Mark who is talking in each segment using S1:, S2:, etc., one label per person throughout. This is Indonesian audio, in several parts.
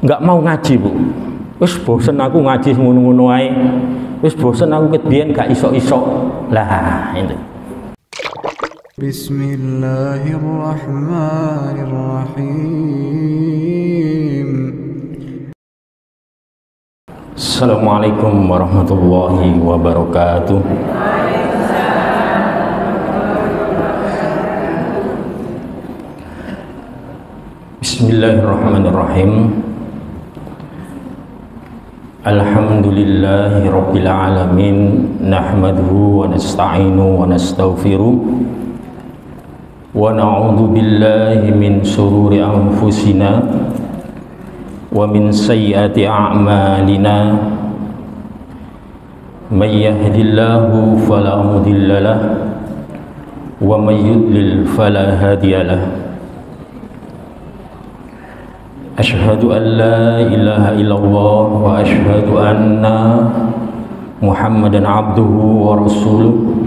S1: nggak mau ngaji, Bu. Wis bosen aku ngaji ngono-ngono ae. Wis bosen aku ket biyen gak iso-iso. Lah, itu.
S2: Bismillahirrahmanirrahim.
S1: Assalamualaikum warahmatullahi wabarakatuh. Bismillahirrahmanirrahim. Alhamdulillahi rabbil alamin. Nahmaduhu wa nasta'inu wa nastaghfiruh. Wa na'udzu billahi min shururi anfusina wa min sayyiati a'malina. May yahdihillahu fala mudilla lahu wa may yudlil fala hadiya lahu. Asyhadu an la ilaha illallah wa asyhadu anna Muhammadan abduhu wa rasuluh.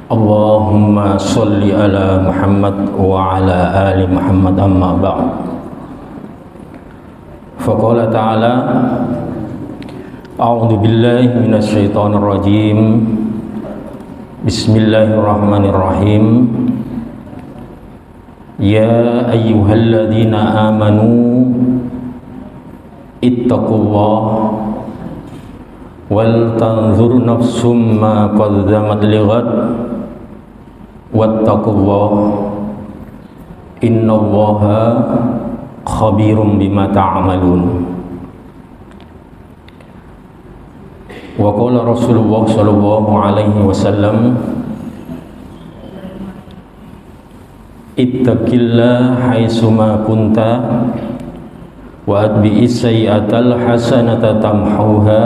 S1: Allahumma sholli ala Muhammad wa ala ali Muhammad, amma ba'd. Faqala ta'ala, a'udzu billahi minasy syaithanir rajim. Bismillahirrahmanirrahim. Ya ayyuhalladzina amanu ittaqullaha wal tanzur nafsum ma qaddamat lighad wattaqullaha innallaha khabirum bima ta'malun. Wa qala Rasulullah sallallahu alaihi wasallam, ittaqillah haitsuma kunta wa atbi'is sayyi'atal hasanata tamhuha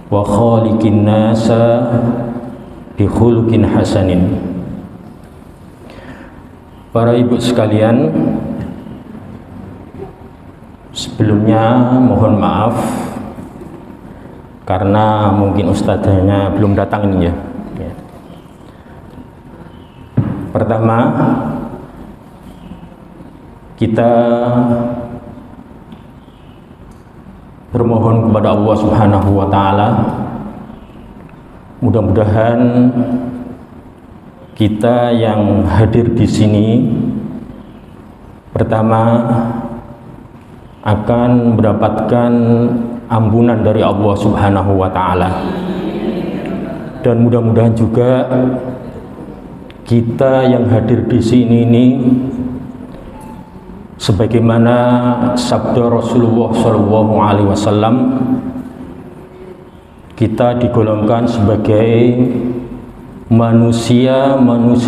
S1: wa khaliqin nasa bi khuluqin hasanin. Para ibu sekalian, sebelumnya mohon maaf karena mungkin ustadzanya belum datang ini ya. Pertama, kita bermohon kepada Allah Subhanahu wa taala, mudah-mudahan kita yang hadir di sini pertama akan mendapatkan ampunan dari Allah Subhanahu wa taala, dan mudah-mudahan juga kita yang hadir di sini ini sebagaimana sabda Rasulullah SAW, kita digolongkan sebagai manusia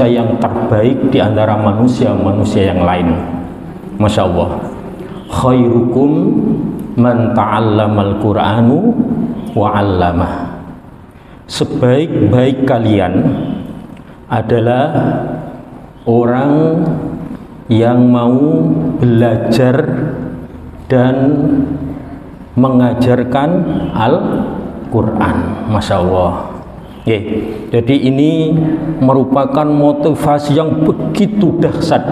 S1: yang terbaik di antara manusia yang lain. Masya Allah. Khairukum man ta'allamal Qur'anu wa 'allamah. Sebaik-baik kalian adalah orang yang mau belajar dan mengajarkan Al-Quran. Masya Allah. Jadi ini merupakan motivasi yang begitu dahsyat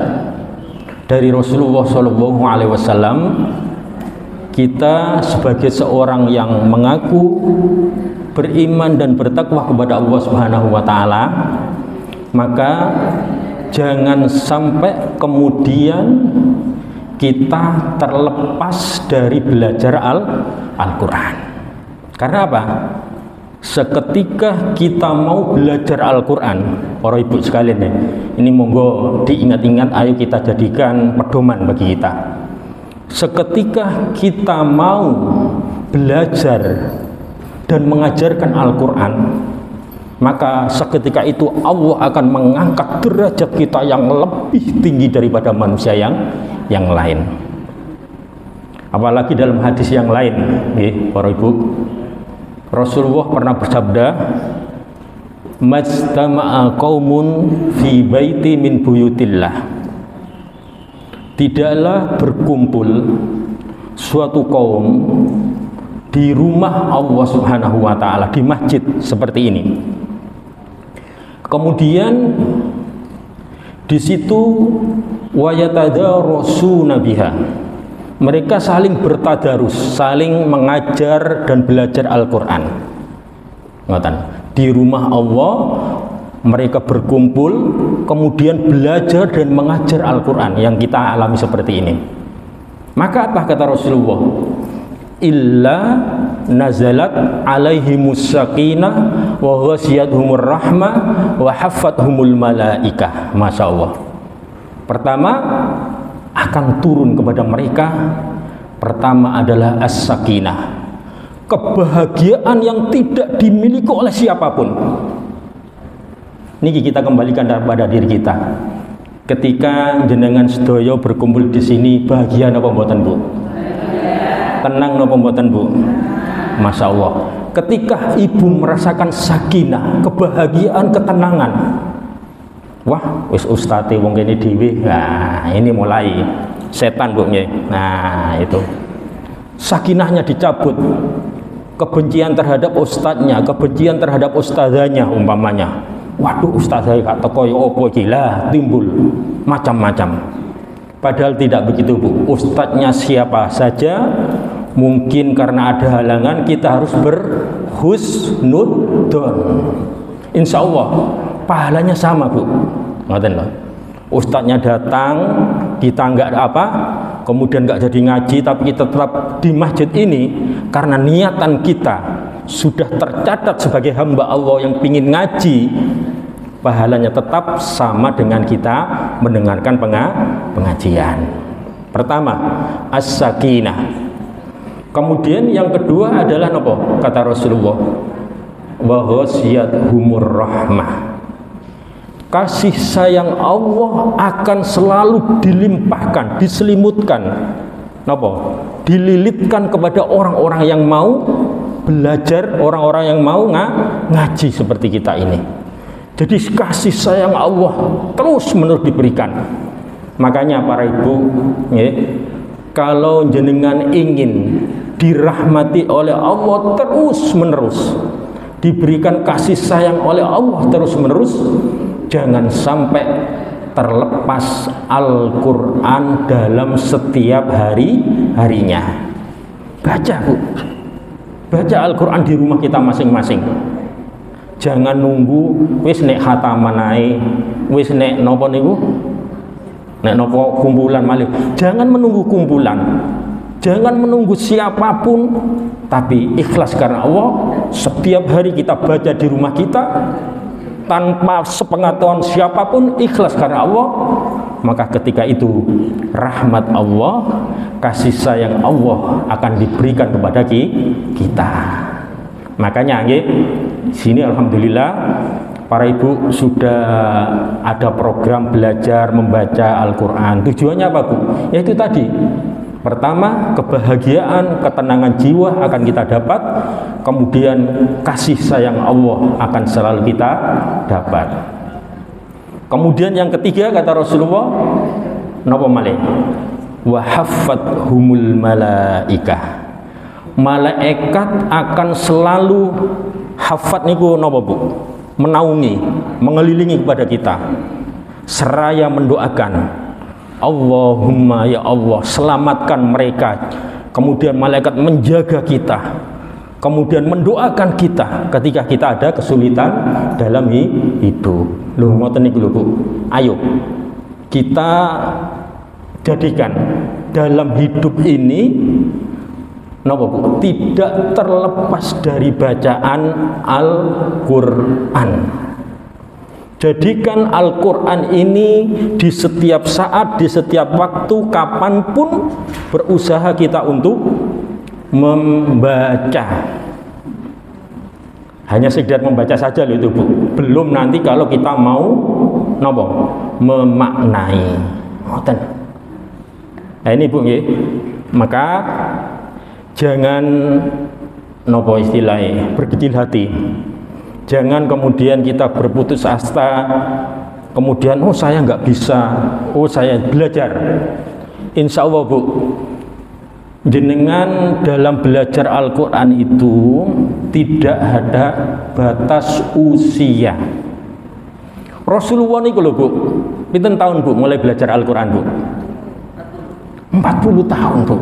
S1: dari Rasulullah SAW. Kita sebagai seorang yang mengaku beriman dan bertakwa kepada Allah Subhanahu wa taala, maka jangan sampai kemudian kita terlepas dari belajar Al-Quran. Karena apa? Seketika kita mau belajar Al-Quran, para ibu sekalian ya, ini monggo diingat-ingat, ayo kita jadikan pedoman bagi kita. Seketika kita mau belajar dan mengajarkan Al-Quran, maka seketika itu Allah akan mengangkat derajat kita yang lebih tinggi daripada manusia yang lain. Apalagi dalam hadis yang lain, para ibu, Rasulullah pernah bersabda, majtama'a qaumun fi baiti min buyutillah. Tidaklah berkumpul suatu kaum di rumah Allah Subhanahu wa taala, di masjid seperti ini. Kemudian di situ wayatadarasuna biha, mereka saling bertadarus, saling mengajar dan belajar Al-Quran. Di rumah Allah mereka berkumpul, kemudian belajar dan mengajar Al-Quran yang kita alami seperti ini. Maka apa kata Rasulullah? Illa nazalat alaihimus sakinah wa ghasiyatuhumur rahmah wa haffathumul malaikah. Masya Allah. Pertama akan turun kepada mereka, pertama adalah as-sakinah, kebahagiaan yang tidak dimiliki oleh siapapun. Niki kita kembalikan kepada diri kita. Ketika jenengan sedoyo berkumpul di sini, bahagia napa mboten, Bu? Tenang napa mboten, Bu? Masya Allah. Ketika ibu merasakan sakinah, kebahagiaan, ketenangan, wah, wis ustate wong kene dhewe. Nah, ini mulai setan, Bu nggih. Nah, itu. Sakinahnya dicabut. Kebencian terhadap ustadznya, kebencian terhadap ustazanya umpamanya. Waduh, ustazah gak teko ya opo gila, timbul macam-macam. Padahal tidak begitu, Bu. Ustadznya siapa saja, mungkin karena ada halangan kita harus berhusnudzon. Insya Allah pahalanya sama, Bu. Ngoten lho. Ustadznya datang, kita nggak apa, kemudian nggak jadi ngaji, tapi kita tetap di masjid ini karena niatan kita sudah tercatat sebagai hamba Allah yang pingin ngaji, pahalanya tetap sama dengan kita mendengarkan pengajian. Pertama, as-sakinah. Kemudian yang kedua adalah apa? Kata Rasulullah, wa ghasiyatuhumur rahmah. Kasih sayang Allah akan selalu dilimpahkan, diselimutkan, apa? Dililitkan kepada orang-orang yang mau belajar, orang-orang yang mau ngaji seperti kita ini. Jadi kasih sayang Allah terus menerus diberikan. Makanya para ibu, ya, kalau jenengan ingin dirahmati oleh Allah terus menerus, diberikan kasih sayang oleh Allah terus menerus, jangan sampai terlepas Al-Quran dalam setiap harinya. Baca, Bu. Baca Al-Quran di rumah kita masing-masing. Jangan nunggu wis nek khataman ae, wis nek napa niku, nek napa kumpulan malih. Jangan menunggu kumpulan. Jangan menunggu siapapun, tapi ikhlas karena Allah. Setiap hari kita baca di rumah kita tanpa sepengetahuan siapapun, ikhlas karena Allah, maka ketika itu rahmat Allah, kasih sayang Allah akan diberikan kepada kita. Makanya nggih, sini alhamdulillah para ibu sudah ada program belajar membaca Al-Quran. Tujuannya apa, Bu? Yaitu tadi, pertama kebahagiaan, ketenangan jiwa akan kita dapat, kemudian kasih sayang Allah akan selalu kita dapat. Kemudian yang ketiga kata Rasulullah, napa malih? Wa haffathumul malaikah. Malaikat akan selalu hafat niku napa, Bu? Menaungi, mengelilingi kepada kita seraya mendoakan, Allahumma ya Allah selamatkan mereka. Kemudian malaikat menjaga kita, kemudian mendoakan kita ketika kita ada kesulitan dalam hidup. Loh ngoten niku lho, Bu. Ayo kita jadikan dalam hidup ini napa, Bu? Tidak terlepas dari bacaan Al-Quran. Jadikan Al-Quran ini di setiap saat, di setiap waktu, kapanpun berusaha kita untuk membaca. Hanya sekedar membaca saja loh itu, Bu. Belum nanti kalau kita mau napa? Memaknai. Ngoten. Nah ini, Bu nggih. Maka jangan nopo istilahnya berkecil hati. Jangan kemudian kita berputus asa, kemudian oh saya nggak bisa, oh saya belajar. Insya Allah, Bu, jenengan dalam belajar Al-Quran itu tidak ada batas usia. Rasulullah niku lho, Bu, pinten tahun, Bu, mulai belajar Al-Quran, Bu? 40 tahun, Bu.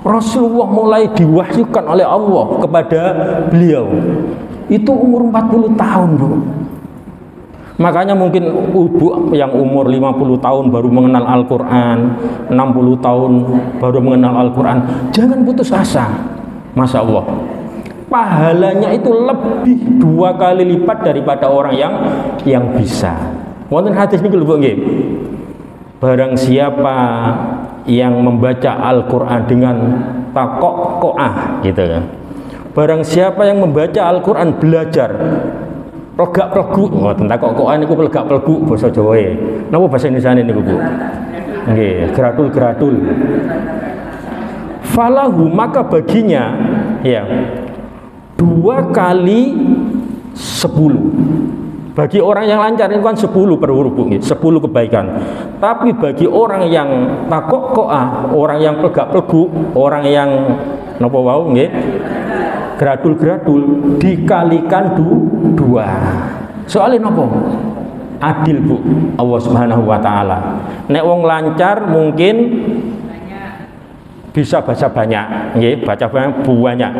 S1: Rasulullah mulai diwahyukan oleh Allah kepada beliau itu umur 40 tahun, Bu. Makanya mungkin ibu yang umur 50 tahun baru mengenal Al-Quran, 60 tahun baru mengenal Al-Quran, jangan putus asa. Masya Allah, pahalanya itu lebih 2 kali lipat daripada orang yang bisa. Wonten hadis niki lho, Bu, nggih. Barang siapa yang membaca Al-Quran dengan takok-koah gitu ya. Barang siapa yang membaca Al-Quran belajar plegak-plegu, ngoten takok-koah niku plegak-plegu basa Jawa e. Napa bahasa Indonesia niku, Bu? Nggih, gratul-gratul. Falahu, maka baginya ya 2 kali 10. Bagi orang yang lancar itu kan 10 per huruf, 10 kebaikan. Tapi bagi orang yang takok-koah, orang yang plegak-plegu, orang yang napa wau nggih, gratul-gratul, dikalikan 2. Soalnya napa? Adil, Bu, Allah Subhanahu wa taala. Nek wong lancar mungkin bisa baca banyak, nggih, baca banyak.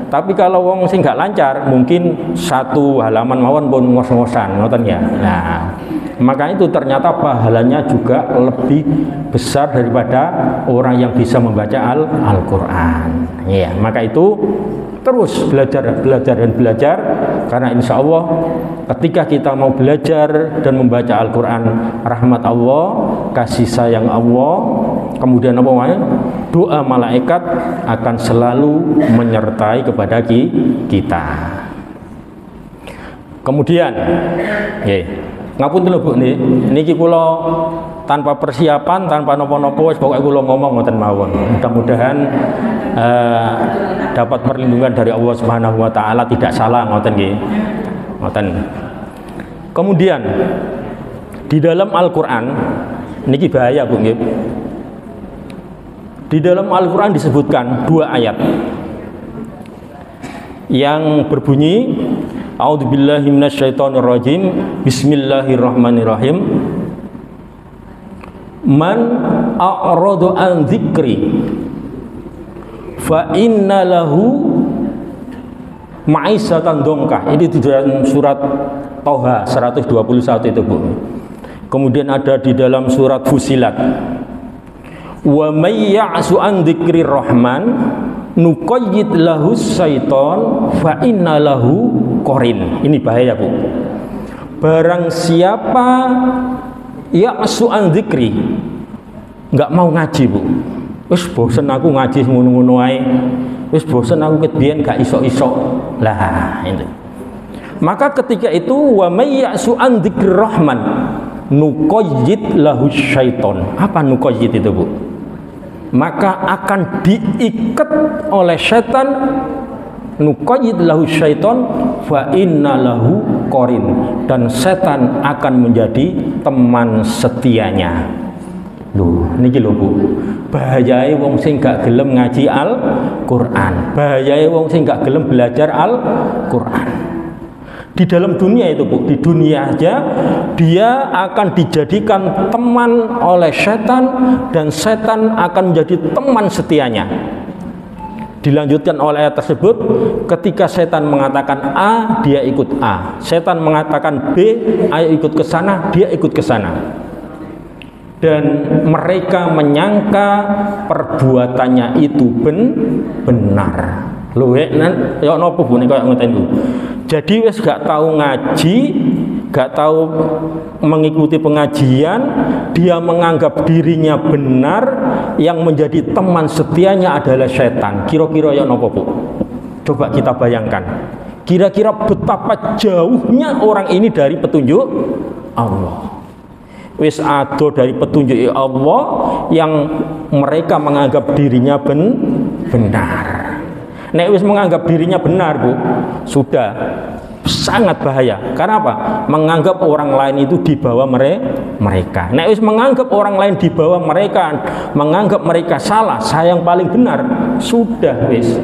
S1: Tapi kalau wong sing gak lancar, mungkin 1 halaman mawon pun ngos-ngosan, ngoten ya. Nah, maka itu ternyata pahalanya juga lebih besar daripada orang yang bisa membaca Al-Quran. Ya, maka itu terus belajar dan belajar, karena insya Allah ketika kita mau belajar dan membaca Al-Quran, rahmat Allah, kasih sayang Allah, kemudian apa namanya, doa malaikat akan selalu menyertai kepada kita. Kemudian ngapunten lho, Bu, niki kula tanpa persiapan, tanpa nopo-nopo, pokoke kula ngomong ngoten mawon. Mudah-mudahan dapat perlindungan dari Allah Subhanahu wa taala, tidak salah ngoten nggih. Ngoten. Kemudian di dalam Al-Qur'an niki bahaya, Bu, nggih. Di dalam Al-Qur'an disebutkan 2 ayat yang berbunyi A'udzubillahi minasyaitonirrajim, bismillahirrahmanirrahim. Man a'radu an dzikri fa inna lahu ma'isatan dongkah. Ini di dalam surat Toha 121 itu, Bu. Kemudian ada di dalam surat Fusilat, wa may ya'su an dzikri rahman nuqayyid lahu syaiton fa inna lahu qarin. Ini bahaya, Bu. Barang siapa ya'su an dzikri, enggak mau ngaji, Bu. Wis bosen aku ngaji ngono-ngono ae. Wis bosen aku ket biyen gak iso-iso. Lah, itu. Maka ketika itu wa may ya'su an dzikri rahman nuqayyid lahu syaiton. Apa nuqayyid itu, Bu? Maka akan diikat oleh setan, nuqayyid lahu syaiton fa inna lahu qarin, dan setan akan menjadi teman setianya. Loh, niki lho, Bu. Bahayae wong sing gak gelem ngaji Al-Qur'an. Bahayae wong sing gak gelem belajar Al-Qur'an. Di dalam dunia itu, Bu, di dunia aja dia akan dijadikan teman oleh setan, dan setan akan menjadi teman setianya. Dilanjutkan oleh ayat tersebut, ketika setan mengatakan A, dia ikut A. Setan mengatakan B, ayo ikut ke sana, dia ikut ke sana. Dan mereka menyangka perbuatannya itu benar. Lho, ya napa Bu nek koyo ngoten niku. Jadi wis gak tahu ngaji, gak tahu mengikuti pengajian, dia menganggap dirinya benar, yang menjadi teman setianya adalah setan. Kira-kira ya napa, Bu? Coba kita bayangkan. Kira-kira betapa jauhnya orang ini dari petunjuk Allah. Wis ado dari petunjuk Allah yang mereka menganggap dirinya benar. Nek wis menganggap dirinya benar, Bu, sudah sangat bahaya. Karena apa? Menganggap orang lain itu di bawah mereka. Nek wis menganggap orang lain di bawah mereka, menganggap mereka salah, saya yang paling benar, sudah wis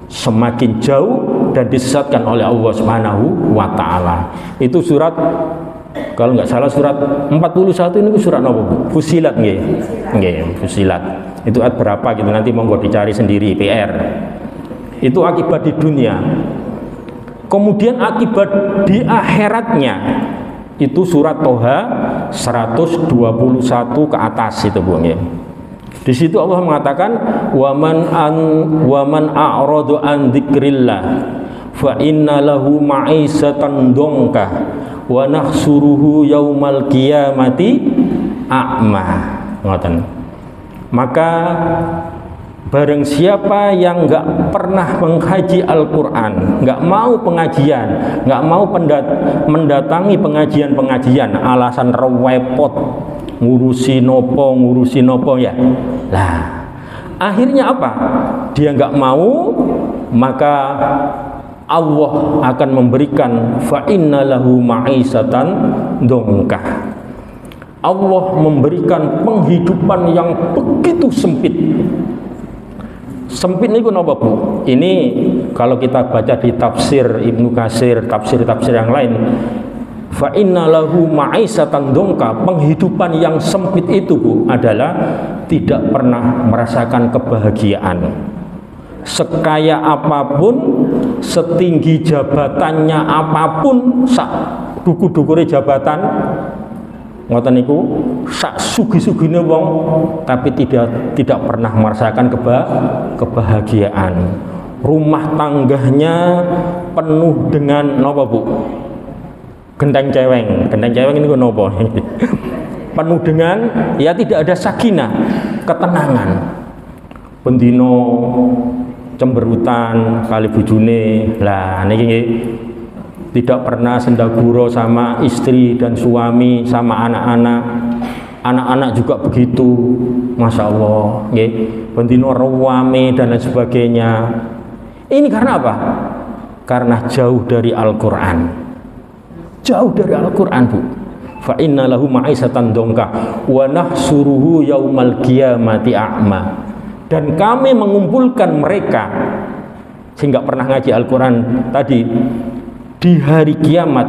S1: semakin jauh dan disesatkan oleh Allah Subhanahu wa taala. Itu surat Kalau nggak salah surat 41 ini surat apa Bu? Fusilat nggih. Nggih, Fusilat. Itu ayat berapa gitu nanti monggo dicari sendiri PR. Itu akibat di dunia. Kemudian akibat di akhiratnya itu surat Toha 121 ke atas itu Bu nggih. Di situ Allah mengatakan waman a'radu an dzikrillah fa inna lahu ma'isatan dongka wa nahsuruhu yaumal qiyamati a'ma. Ngoten. Maka barang siapa yang enggak pernah mengkaji Al-Qur'an, enggak mau pengajian, enggak mau mendatangi pengajian-pengajian, alasan repot, ngurusi nopo ya. Lah, akhirnya apa? Dia enggak mau, maka Allah akan memberikan fa inna lahu ma'isatan dongkah. Allah memberikan penghidupan yang begitu sempit. Sempit ini kenapa Bu? Ini kalau kita baca di tafsir Ibnu Katsir, tafsir-tafsir yang lain, fa inna lahu ma'isatan dongka, penghidupan yang sempit itu Bu adalah tidak pernah merasakan kebahagiaan. Sekaya apapun, setinggi jabatannya apapun, sak duku-dukure jabatan ngoten niku, sak sugi-sugine wong, tapi tidak pernah merasakan kebahagiaan. Rumah tangganya penuh dengan napa Bu? Genteng ceweng ini napa? Penuh dengan ya tidak ada sakinah, ketenangan. Bendino cemberutan kali bojone. Lah niki nggih tidak pernah sendaguro sama istri dan suami, sama anak-anak juga begitu, masya Allah, nggih. Bendino rewame dan lain sebagainya. Ini karena apa? Karena jauh dari Al-Quran, jauh dari Al-Quran Bu. Fa inna lahu ma'isatan dongka wa nahsuruhu yaumal qiyamati a'ma. Dan kami mengumpulkan mereka sehingga pernah ngaji Al-Quran tadi di hari kiamat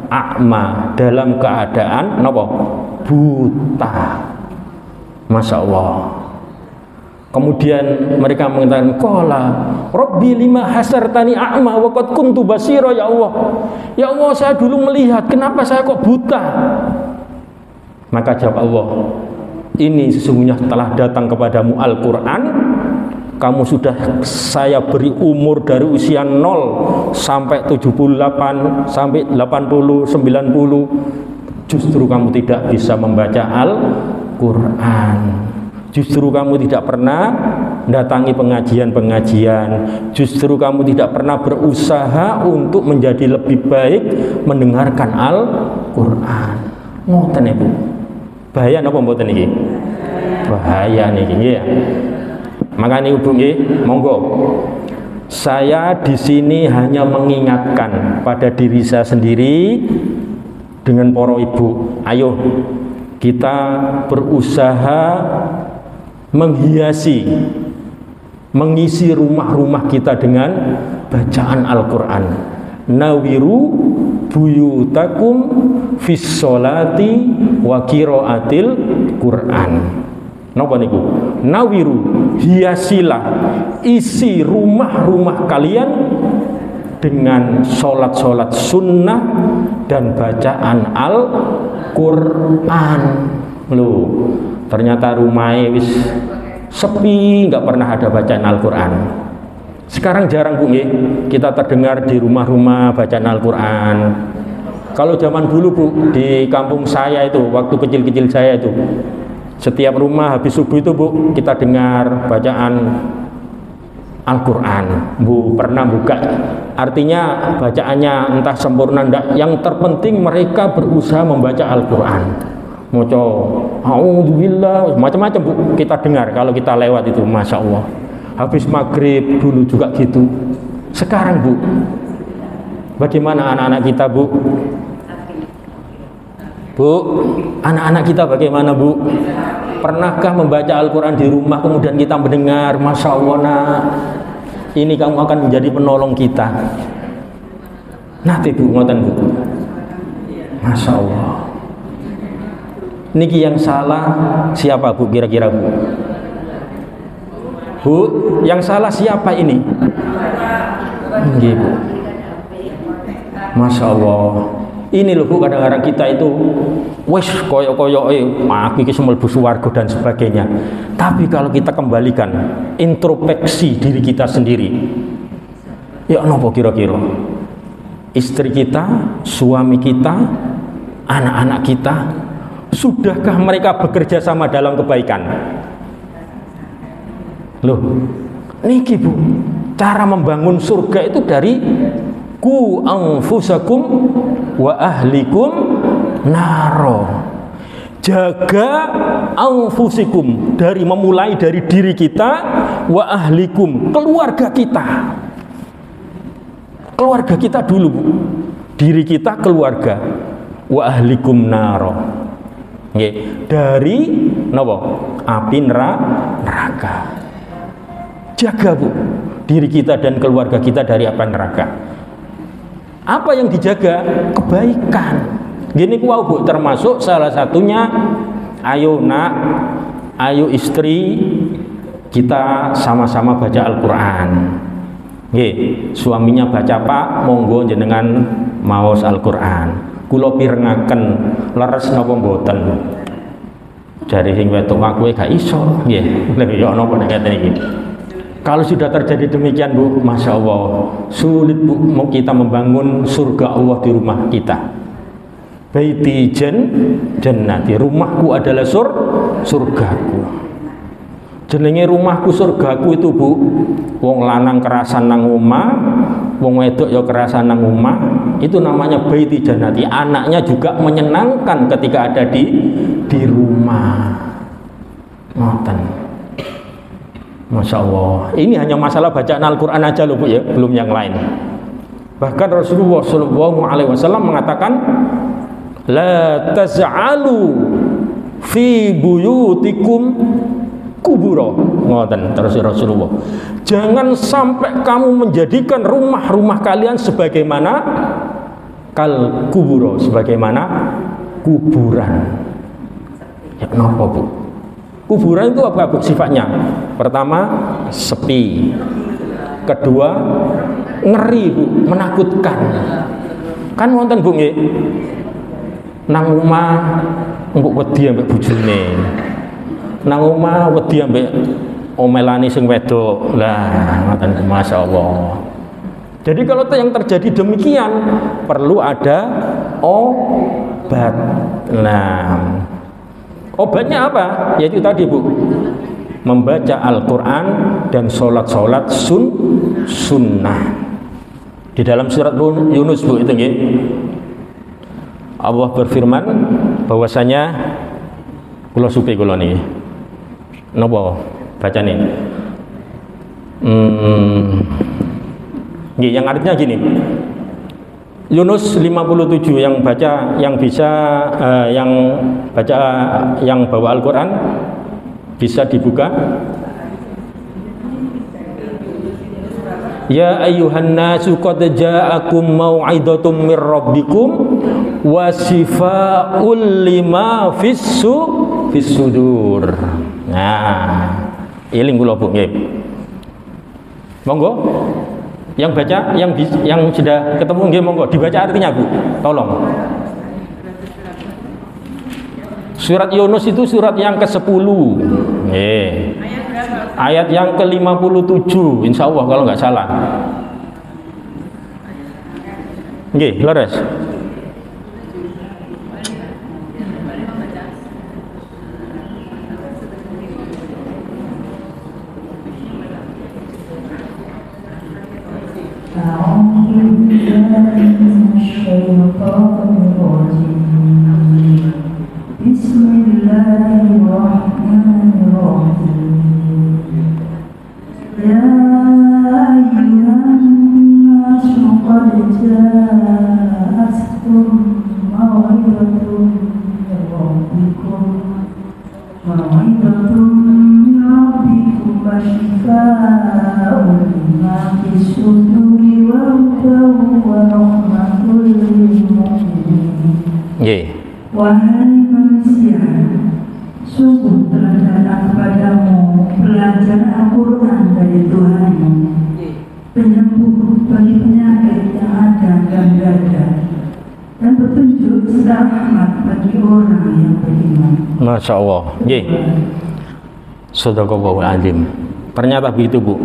S1: a'ma, dalam keadaan napa? Buta. Masya Allah. Kemudian mereka mengatakan qala rabbi lima hasartani a'ma wa qad kuntu basira. Ya Allah, ya Allah, saya dulu melihat, kenapa saya kok buta? Maka jawab Allah, ini sesungguhnya telah datang kepadamu Al-Quran, kamu sudah saya beri umur dari usia 0 sampai 78 sampai 80 90, justru kamu tidak bisa membaca Al-Quran, justru kamu tidak pernah datangi pengajian-pengajian, justru kamu tidak pernah berusaha untuk menjadi lebih baik mendengarkan Al-Quran. Ngoten Ibu. Bahaya napa mboten iki? Bahaya niki nggih ya. Makanya Ibu nggih, monggo. Saya di sini hanya mengingatkan pada diri saya sendiri dengan para ibu. Ayo kita berusaha mengisi rumah-rumah kita dengan bacaan Al-Quran. Nawiru buyutakum fis sholati wa qiraatil Quran. Napa niku? Nawiru, hiasilah, isi rumah-rumah kalian dengan sholat-sholat sunnah dan bacaan Al-Quran. Loh, ternyata rumahnya wis sepi, nggak pernah ada bacaan Al-Quran. Sekarang jarang Bu nggih, kita terdengar di rumah-rumah bacaan Al-Quran. Kalau zaman dulu Bu, di kampung saya itu, waktu kecil-kecil saya itu, setiap rumah habis subuh itu Bu, kita dengar bacaan Al-Quran. Bu pernah buka, artinya bacaannya entah sempurna enggak, yang terpenting mereka berusaha membaca Al-Quran. Maca a'udzubillah, macam-macam Bu kita dengar kalau kita lewat itu, masya Allah. Habis maghrib dulu juga gitu. Sekarang Bu, bagaimana anak-anak kita Bu? Bu, anak-anak kita bagaimana Bu? Pernahkah membaca Al-Quran di rumah kemudian kita mendengar, masya Allah nak, ini kamu akan menjadi penolong kita. Nanti Bu, ngoten Bu. Masya Allah. Niki yang salah siapa Bu kira-kira Bu? Bu, yang salah siapa ini? Nggih Bu. Masya Allah. Ini loh Bu, kadang-kadang kita itu wes koyok-koyok aku iki mlebu swarga dan sebagainya. Tapi kalau kita kembalikan introspeksi diri kita sendiri, ya nopo kira-kira? Istri kita, suami kita, anak-anak kita, sudahkah mereka bekerja sama dalam kebaikan? Loh, niki Bu, cara membangun surga itu dari ku anfusakum wa ahlikum naro. Jaga anfusikum, dari memulai dari diri kita, wa ahlikum, keluarga kita. Keluarga kita dulu Bu. Diri kita, keluarga. Wa ahlikum naro. Nggih, dari napa? Api neraka. Jaga Bu diri kita dan keluarga kita dari api neraka. Apa yang dijaga? Kebaikan. Gini ku Bu, termasuk salah satunya ayo nak, ayo istri, kita sama-sama baca Al-Qur'an. Nggih, suaminya baca Pak, monggo jenengan maos Al-Qur'an. Kula pirengaken leres napa mboten? Jare sing wedok aku gak iso. Nggih, lha ya napa nek ngeten iki. Kalau sudah terjadi demikian Bu, Masya Allah, sulit Bu mau kita membangun surga Allah di rumah kita. Baiti jannati, rumahku adalah surgaku. Jenenge rumahku surgaku itu Bu, wong lanang kerasan nang omah, wong wedok ya kerasan nang omah, itu namanya baiti jannati. Anaknya juga menyenangkan ketika ada di rumah. Ngoten. Masya Allah. Ini hanya masalah bacaan Al-Quran aja loh Bu ya, belum yang lain. Bahkan Rasulullah SAW mengatakan, la taz'alu fi buyutikum kuburo. Ngoten terus Rasulullah. Jangan sampai kamu menjadikan rumah-rumah kalian sebagaimana kal kuburo, sebagaimana kuburan. Ya kenapa Bu? Kuburan itu apa Bu sifatnya? Pertama, sepi. Kedua, ngeri Bu, menakutkan. Kan wonten Bu nggih. Nang omah engko wedi ambek bojone. Nang omah wedi ambek omelane sing wedok. Lah, ngoten masyaallah. Jadi kalau yang terjadi demikian perlu ada obat. Nah, obatnya apa? Yaitu tadi Bu, membaca Al-Quran dan sholat-sholat sunnah. Di dalam surat Yunus Bu itu nggih, Allah berfirman bahwasanya kula supi kula niki. Napa bacane? Nggih, yang artinya gini. Yunus 57 yang baca, yang bisa yang baca, yang bawa Al-Quran bisa dibuka. Ya ayyuhan nasu qad ja'akum mau'idatum mir rabbikum wa shifaa'ul lima fis sudur. Nah, eling kula Bu nggih. Monggo yang baca, yang sudah ketemu nggih monggo dibaca artinya Bu, tolong. Surat Yunus itu surat yang ke-10. Nggih. Ayat yang ke-57 insyaallah kalau nggak salah. Nggih, leres.
S2: Wahai manusia, sungguh telah datang kepadamu pelajar Al-Quran dari Tuhanmu, penyembuh bagi penyakit yang ada dan berada, dan petunjuk serta rahmat bagi orang yang beriman.
S1: Masya Allah. Shadaqallahul azim. Ternyata begitu, Bu.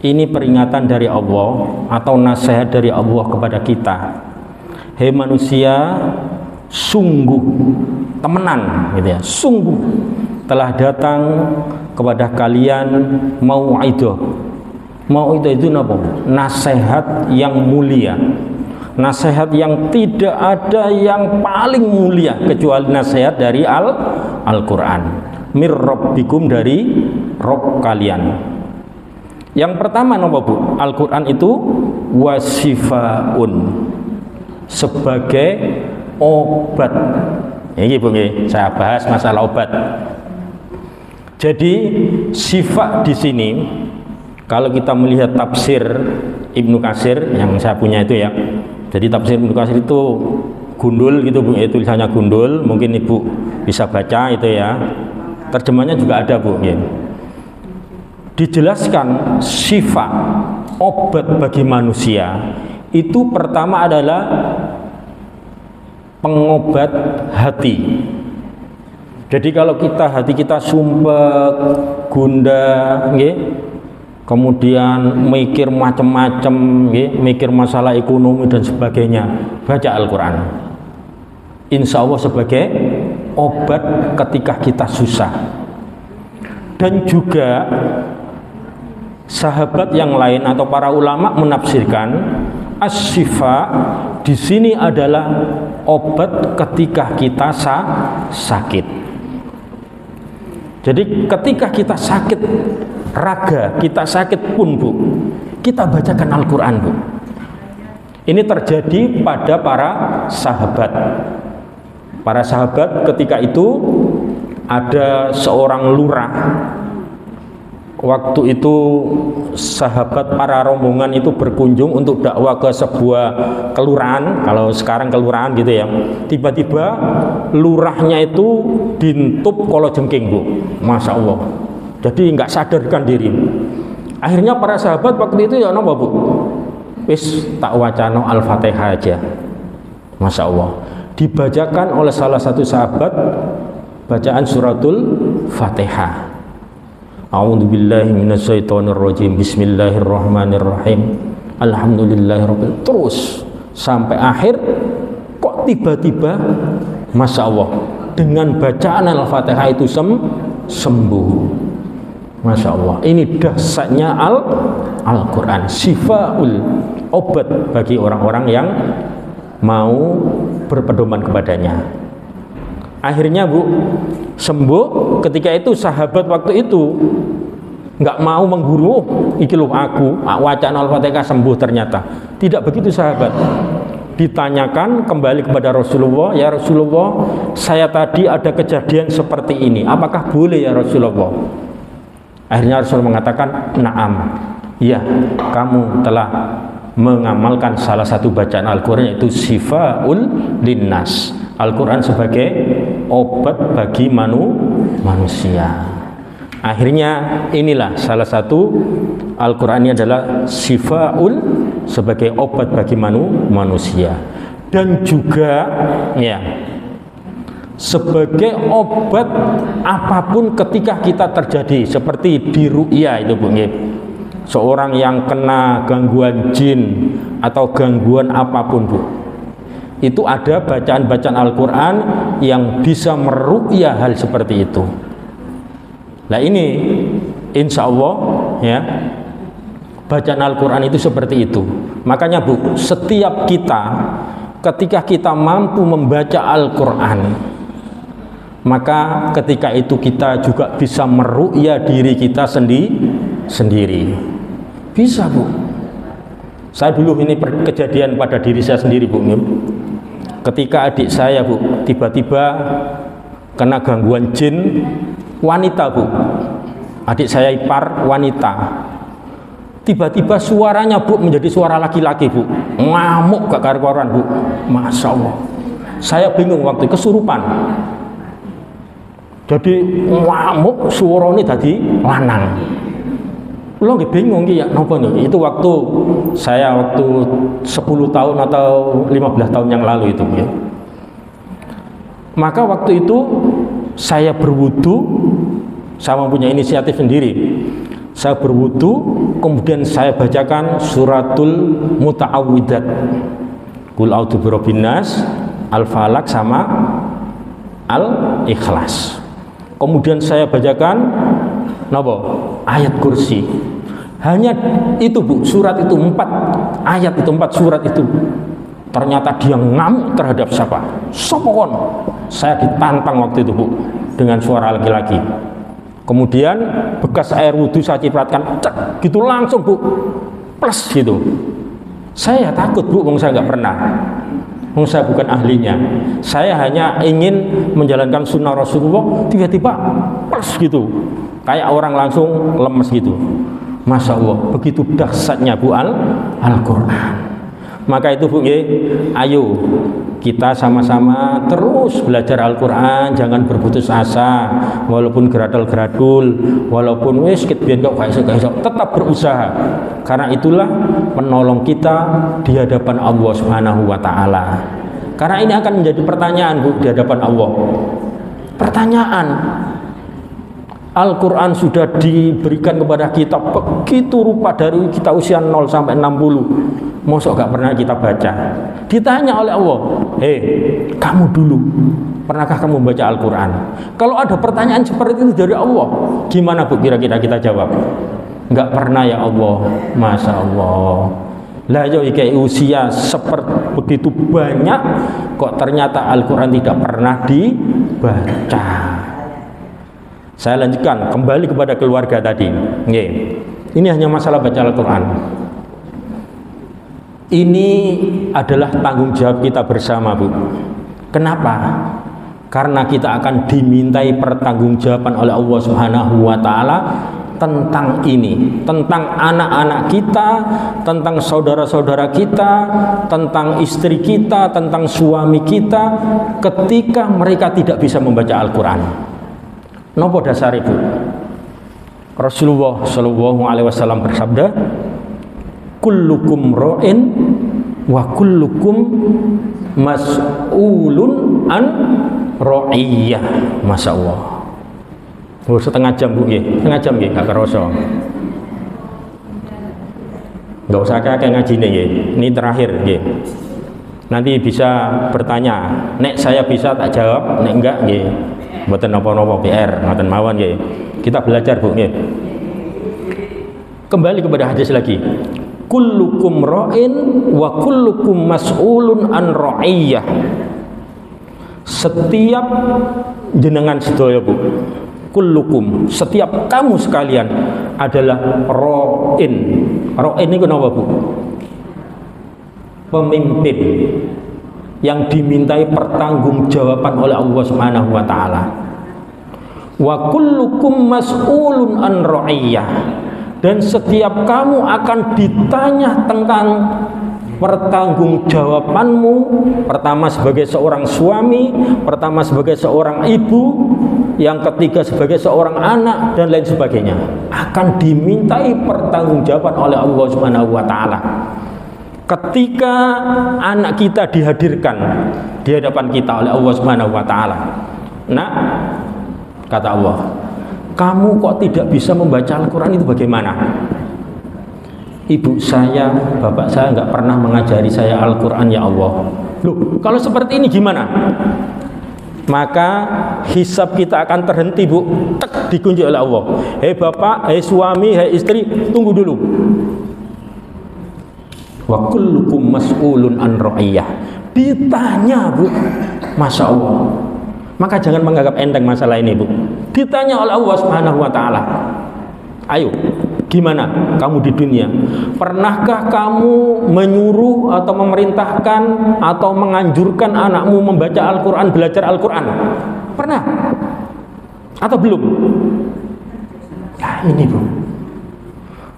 S1: Ini peringatan dari Allah atau nasihat dari Allah kepada kita. Hei manusia, sungguh temenan gitu ya. Sungguh telah datang kepada kalian mau'idah. Mau'idah itu apa? Nasihat yang mulia. Nasihat yang tidak ada yang paling mulia kecuali nasihat dari Al-Quran. Mir rabbikum, dari Rob kalian. Yang pertama nomor Bu, Al-Quran itu wasifaun, sebagai obat. Ini Bu, saya bahas masalah obat. Jadi sifat di sini, kalau kita melihat tafsir Ibnu Katsir yang saya punya itu ya. Jadi tafsir Ibnu Katsir itu gundul gitu Bu, tulisannya gundul, mungkin Ibu bisa baca itu ya. Terjemahnya juga ada Bu ya. Dijelaskan sifat obat bagi manusia itu pertama adalah pengobat hati. Jadi kalau hati kita sumpek, gundah, kemudian mikir macam-macam, mikir masalah ekonomi dan sebagainya, baca Al-Quran. Insya Allah sebagai obat ketika kita susah. Dan juga sahabat yang lain atau para ulama menafsirkan as-syifa di sini adalah obat ketika kita sakit. Jadi ketika kita sakit raga, kita sakit pun Bu, kita bacakan Al-Quran Bu. Ini terjadi pada para sahabat. Para sahabat ketika itu ada seorang lurah. Waktu itu sahabat para rombongan itu berkunjung untuk dakwah ke sebuah kelurahan. Kalau sekarang kelurahan gitu ya. Tiba-tiba lurahnya itu dintup kalajengking Bu. Masya Allah. Jadi nggak sadarkan diri. Akhirnya para sahabat waktu itu ya napa Bu? Wis tak wacano Al-Fatihah aja. Masya Allah. Dibacakan oleh salah satu sahabat bacaan suratul Fatihah. A'udzubillahi minasyaitonirrajim. Bismillahirrahmanirrahim. Alhamdulillahirabbil. Terus sampai akhir kok tiba-tiba Masya Allah dengan bacaan Al-Fatihah itu sembuh. Masya Allah. Ini dahsyatnya Al-Quran. Sifaul, obat bagi orang-orang yang mau berpedoman kepadanya. Akhirnya Bu sembuh. Ketika itu sahabat waktu itu nggak mau mengguru, iki loh aku wacana Al-Fatihah sembuh. Ternyata tidak begitu sahabat. Ditanyakan kembali kepada Rasulullah, ya Rasulullah, saya tadi ada kejadian seperti ini, apakah boleh ya Rasulullah? Akhirnya Rasulullah mengatakan, na'am, ya kamu telah mengamalkan salah satu bacaan Al-Quran, yaitu Sifaul Linnas. Al-Quran sebagai obat bagi manusia. Akhirnya inilah salah satu Al-Quran ini adalah Sifaul sebagai obat bagi manusia. Dan juga ya sebagai obat apapun ketika kita terjadi, seperti di ru'ya itu Bu. Seorang yang kena gangguan jin atau gangguan apapun Bu, itu ada bacaan-bacaan Al-Quran yang bisa meru'ya hal seperti itu. Nah ini insya Allah ya, bacaan Al-Quran itu seperti itu. Makanya Bu, setiap kita ketika kita mampu membaca Al-Quran, maka ketika itu kita juga bisa meru'ya diri kita sendiri. Bisa Bu. Saya dulu ini kejadian pada diri saya sendiri Bu. Ketika adik saya Bu tiba-tiba kena gangguan jin, wanita Bu, adik saya ipar wanita, tiba-tiba suaranya Bu menjadi suara laki-laki Bu, ngamuk gak karu-karuan Bu. Masya Allah. Saya bingung waktu kesurupan. Jadi ngamuk suarane dadi lanang. Kula nggih bingung iki ya napa niku. Itu waktu saya 10 tahun atau 15 tahun yang lalu itu ya. Maka waktu itu saya berwudu, saya mempunyai inisiatif sendiri. Saya berwudu, kemudian saya bacakan suratul Muta'awwidat. Qul a'udzu birabbin nas, Al-Falaq sama Al-Ikhlas. Kemudian saya bacakan napa? Ayat kursi. Hanya itu Bu, surat itu 4 ayat itu 4 surat itu. Ternyata dia ngamuk terhadap siapa? Sapa kon? Saya ditantang waktu itu Bu dengan suara laki-laki. Kemudian bekas air wudhu saya cipratkan, cek, gitu langsung Bu, plus gitu. Saya takut Bu, saya nggak pernah. Saya bukan ahlinya. Saya hanya ingin menjalankan sunnah Rasulullah, tiba-tiba plus gitu, kayak orang langsung lemes gitu. Masya Allah, begitu dahsyatnya Bu Al-Quran. Maka itu Bu, ayo kita sama-sama terus belajar Al-Quran, jangan berputus asa, walaupun geradul-geradul, walaupun wis ketbiyen kok gak iso, tetap berusaha. Karena itulah penolong kita di hadapan Allah Subhanahu wa taala. Karena ini akan menjadi pertanyaan Bu di hadapan Allah. Pertanyaan. Al-Quran sudah diberikan kepada kita begitu rupa dari kita usia 0 sampai 60. Mosok gak pernah kita baca. Ditanya oleh Allah, hei kamu dulu, pernahkah kamu baca Al-Quran? Kalau ada pertanyaan seperti itu dari Allah, gimana Bu kira-kira kita jawab? Gak pernah ya Allah. Masya Allah. Lah yo iki usia seperti begitu banyak, kok ternyata Al-Quran tidak pernah dibaca. Saya lanjutkan kembali kepada keluarga tadi. Ini hanya masalah baca Al-Quran. Ini adalah tanggung jawab kita bersama Bu. Kenapa? Karena kita akan dimintai pertanggungjawaban oleh Allah Subhanahu wa taala tentang ini, tentang anak-anak kita, tentang saudara-saudara kita, tentang istri kita, tentang suami kita ketika mereka tidak bisa membaca Al-Quran. Nopo dasar Ibu? Rasulullah Shallallahu Alaihi Wasallam bersabda, kullukum ra'in wa kullukum mas'ulun an ra'iyah. Masya Allah. Setengah jam Bu, setengah jam gak kerasa. Gak usah kayak ngaji nih, ini terakhir. Nanti bisa bertanya. Nek saya bisa tak jawab, nek enggak mboten napa-napa PR, ngoten mawon nggih. Kita belajar Bu nggih. Kembali kepada hadis lagi. Kullukum ra'in wa kullukum mas'ulun an ra'iyah. Setiap jenengan sedaya Bu, kullukum, setiap kamu sekalian adalah ra'in. Ra'in niku napa Bu? Pemimpin yang dimintai pertanggungjawaban oleh Allah Subhanahu wa taala. Wa kullukum mas'ulun an ra'iyah. Dan setiap kamu akan ditanya tentang pertanggungjawabanmu, pertama sebagai seorang suami, pertama sebagai seorang ibu, yang ketiga sebagai seorang anak dan lain sebagainya. Akan dimintai pertanggungjawaban oleh Allah Subhanahu wa taala. Ketika anak kita dihadirkan di hadapan kita oleh Allah Subhanahu wa taala. Nah, kata Allah, kamu kok tidak bisa membaca Al-Quran itu bagaimana? Ibu saya, bapak saya nggak pernah mengajari saya Al-Quran ya Allah. Loh, kalau seperti ini gimana? Maka hisab kita akan terhenti Bu. Tek, dikunci oleh Allah. Hei bapak, hei suami, hei istri, tunggu dulu. Wa kullukum mas'ulun an ra'iyah. Ditanya Bu. Masya Allah. Maka jangan menganggap enteng masalah ini Bu. Ditanya oleh Allah Subhanahu wa taala. Ayo, gimana kamu di dunia? Pernahkah kamu menyuruh atau memerintahkan atau menganjurkan anakmu membaca Al-Quran, belajar Al-Quran? Pernah? Atau belum? Nah ini Bu.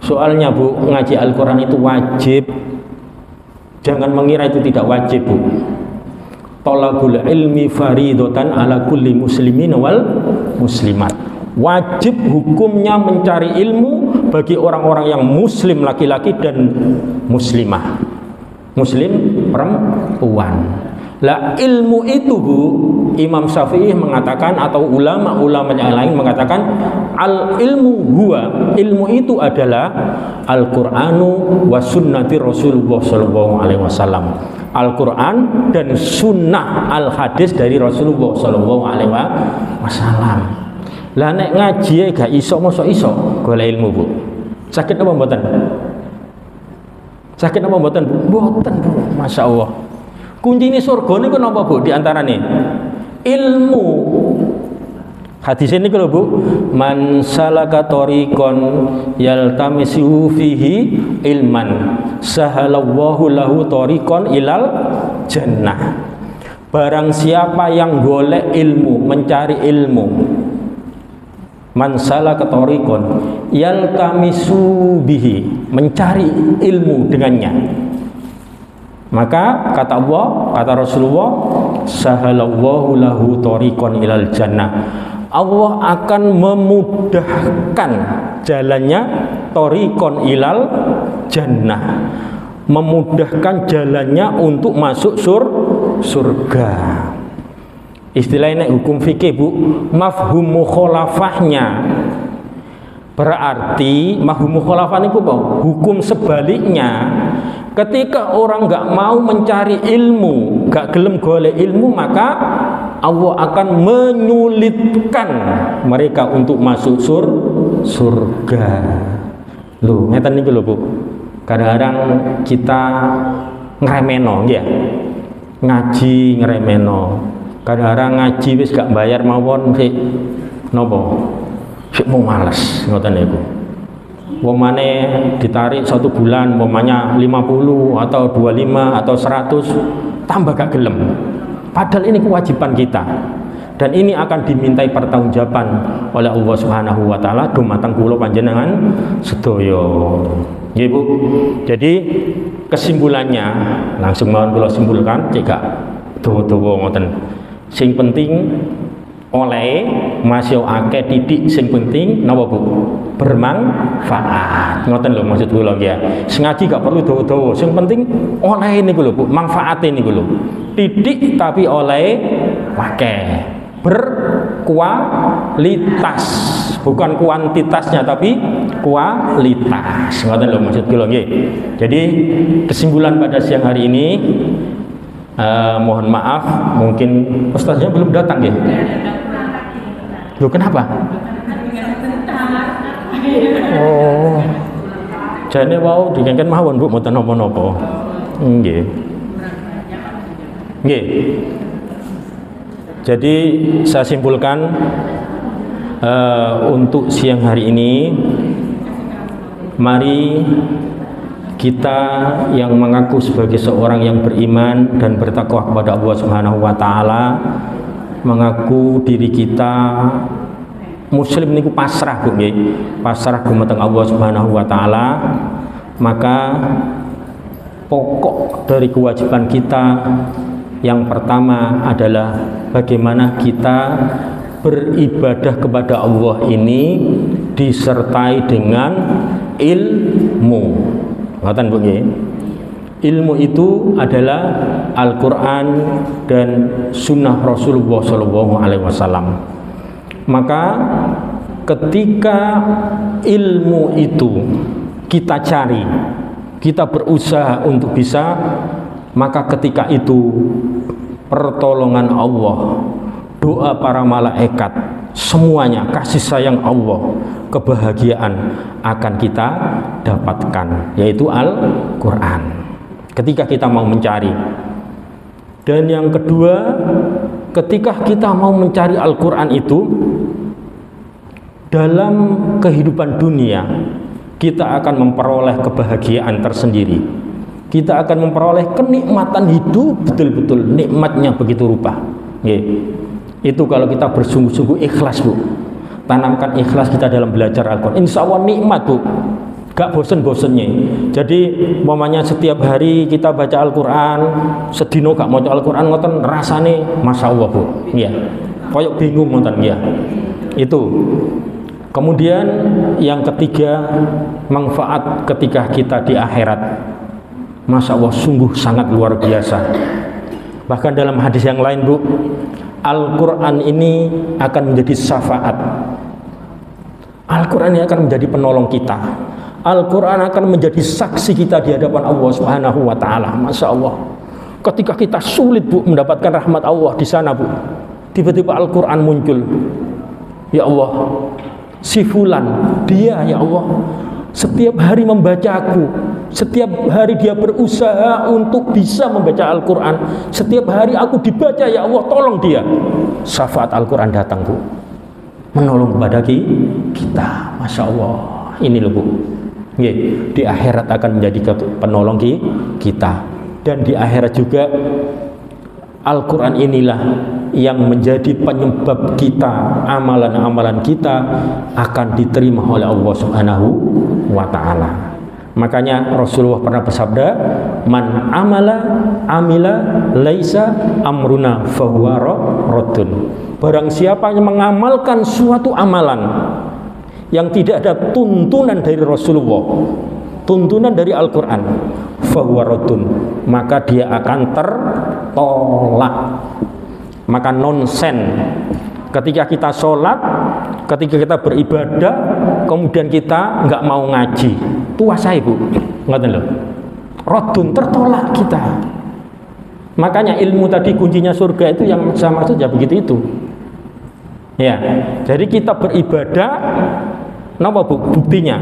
S1: Soalnya Bu, ngaji Al-Quran itu wajib. Jangan mengira itu tidak wajib Bu. Thalabul ilmi faridatan ala kulli muslimin wal muslimat. Wajib hukumnya mencari ilmu bagi orang-orang yang muslim laki-laki dan muslimah, muslim perempuan. Lah ilmu itu Bu, Imam Syafi'i mengatakan atau ulama-ulama yang lain mengatakan al ilmu huwa, ilmu itu adalah Al-Qur'anu wa sunnati Rasulullah sallallahu alaihi wasallam. Al-Qur'an dan sunnah al-hadis dari Rasulullah sallallahu alaihi wasallam. Lah nek ngaji gak iso mosok iso golek ilmu Bu. Sakit apa mboten? Sakit apa mboten Bu? Mboten Bu, masyaallah. Kunci ini surga ini kenapa Bu? Di antara nih ilmu. Hadis ini kalau Bu, man salaka tariqan yaltamisihu fihi ilman sahalallahu lahu tariqan ilal jannah. Barang siapa yang golek ilmu, mencari ilmu, man salaka tariqan yaltamisu bihi, mencari ilmu dengannya, maka kata Allah, kata Rasulullah, sahalallahu lahu tariqan ilal jannah. Allah akan memudahkan jalannya tariqan ilal jannah, memudahkan jalannya untuk masuk surga. Istilahnya hukum fikih Bu, mafhum mukhalafahnya berarti mafhum mukhalafah itu hukum sebaliknya. Ketika orang nggak mau mencari ilmu, nggak gelem golek ilmu, maka Allah akan menyulitkan mereka untuk masuk surga. Loh, ngeten niku lho Bu. Kadang-kadang kita ngremeno ya. Ngaji ngremeno. Kadang-kadang ngaji wis gak bayar mawon sik napa? Sik mau males ngoten niku. Womane ditarik 1 bulan, umpamanya 50 atau 25 atau 100, tambah gak gelem. Padahal ini kewajiban kita. Dan ini akan dimintai pertanggungjawaban oleh Allah Subhanahu wa taala dumateng kula panjenengan sedaya. Nggih Bu. Jadi kesimpulannya langsung mawon kula simpulkan cek gak dawa-dawa ngoten. Sing penting oleh masih akeh titik, sing penting napa Bu? Bermanfaat. Ngoten lho maksud kula nggih. Sing ngaji gak perlu dawa-dawa, sing penting oleh niku lho Bu, manfaate niku lho. Titik tapi oleh akeh. Berkualitas, bukan kuantitasnya tapi kualitas. Ngoten lho maksud kula nggih. Jadi kesimpulan pada siang hari ini, mohon maaf mungkin ustaznya belum datang ya. Loh kenapa? Oh, jane wau dikengken mawon Bu, mboten napa-napa. Nggih. Nggih. Jadi saya simpulkan untuk siang hari ini, mari kita yang mengaku sebagai seorang yang beriman dan bertakwa kepada Allah Subhanahu wa taala, mengaku diri kita muslim niku pasrah Bu nggih, pasrah dumateng Allah Subhanahu wa taala, maka pokok dari kewajiban kita yang pertama adalah bagaimana kita beribadah kepada Allah ini disertai dengan ilmu. Ngoten Bu nggih. Ilmu itu adalah Al-Qur'an dan sunnah Rasulullah sallallahu alaihi wasallam. Maka ketika ilmu itu kita cari, kita berusaha untuk bisa, maka ketika itu pertolongan Allah, doa para malaikat, semuanya kasih sayang Allah, kebahagiaan akan kita dapatkan, yaitu Al-Qur'an. Ketika kita mau mencari. Dan yang kedua, ketika kita mau mencari Al-Qur'an itu dalam kehidupan dunia, kita akan memperoleh kebahagiaan tersendiri. Kita akan memperoleh kenikmatan hidup, betul-betul nikmatnya begitu rupa. Itu kalau kita bersungguh-sungguh ikhlas Bu. Tanamkan ikhlas kita dalam belajar Al-Qur'an. Insya Allah nikmat Bu. gak bosen-bosennya. Jadi umpamanya setiap hari kita baca Al-Quran, sedino gak maca Al-Quran ngoten rasane Masya Allah Bu, ya koyok bingung ngoten ya. Itu. Kemudian yang ketiga, manfaat ketika kita di akhirat, Masya Allah sungguh sangat luar biasa. Bahkan dalam hadis yang lain Bu, Al-Quran ini akan menjadi syafaat. Al-Quran ini akan menjadi penolong kita. Al-Quran akan menjadi saksi kita di hadapan Allah Subhanahu wa Ta'ala. Masya Allah. Ketika kita sulit Bu mendapatkan rahmat Allah di sana Bu, tiba-tiba Al-Quran muncul. Ya Allah, si fulan, dia ya Allah setiap hari membacaku, setiap hari dia berusaha untuk bisa membaca Al-Quran, setiap hari aku dibaca ya Allah, tolong dia. Syafaat Al-Quran datang Bu, menolong kepada kita. Masya Allah. Ini loh Bu, di akhirat akan menjadi penolong kita. Dan di akhirat juga Al-Quran inilah yang menjadi penyebab kita, amalan-amalan kita akan diterima oleh Allah Subhanahu wa Ta'ala. Makanya Rasulullah pernah bersabda, man amila laisa amruna fahuwa raddun. Barang siapa yang mengamalkan suatu amalan yang tidak ada tuntunan dari Rasulullah, tuntunan dari Al-Quran, fahuwa raddun, maka dia akan tertolak. Maka nonsen ketika kita sholat, ketika kita beribadah, kemudian kita nggak mau ngaji, puasa Ibu, ngerti loh, raddun, tertolak kita. Makanya ilmu tadi kuncinya surga itu yang saya maksud ya begitu itu. Ya, jadi kita beribadah, napa Bu? Buktinya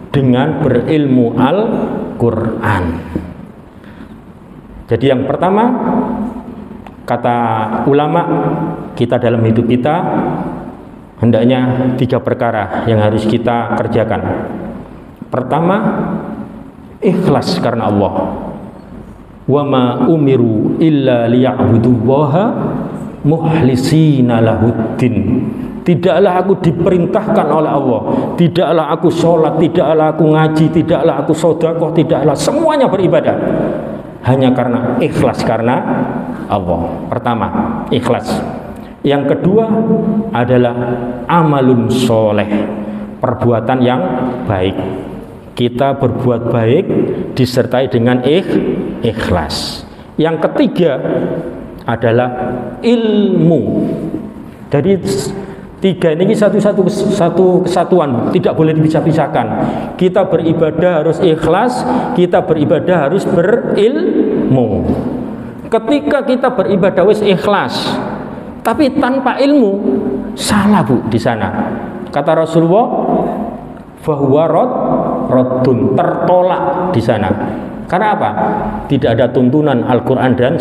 S1: dengan berilmu Al-Quran. Jadi yang pertama, kata ulama, kita dalam hidup kita hendaknya 3 perkara yang harus kita kerjakan. Pertama, ikhlas karena Allah. Wa ma umiru illa liya'budullaha mukhlisina lahuddin. Tidaklah aku diperintahkan oleh Allah, tidaklah aku sholat, tidaklah aku ngaji, tidaklah aku sedekah, tidaklah, semuanya beribadah hanya karena ikhlas karena Allah. Pertama, ikhlas. Yang kedua adalah amalun soleh, perbuatan yang baik. Kita berbuat baik disertai dengan ikhlas. Yang ketiga adalah ilmu. Jadi 3 ini satu kesatuan, tidak boleh dipisah-pisahkan. Kita beribadah harus ikhlas, kita beribadah harus berilmu. Ketika kita beribadah wis ikhlas, tapi tanpa ilmu, salah Bu di sana. Kata Rasulullah, fahuwa raddun, tertolak di sana. Karena apa? Tidak ada tuntunan Al-Quran dan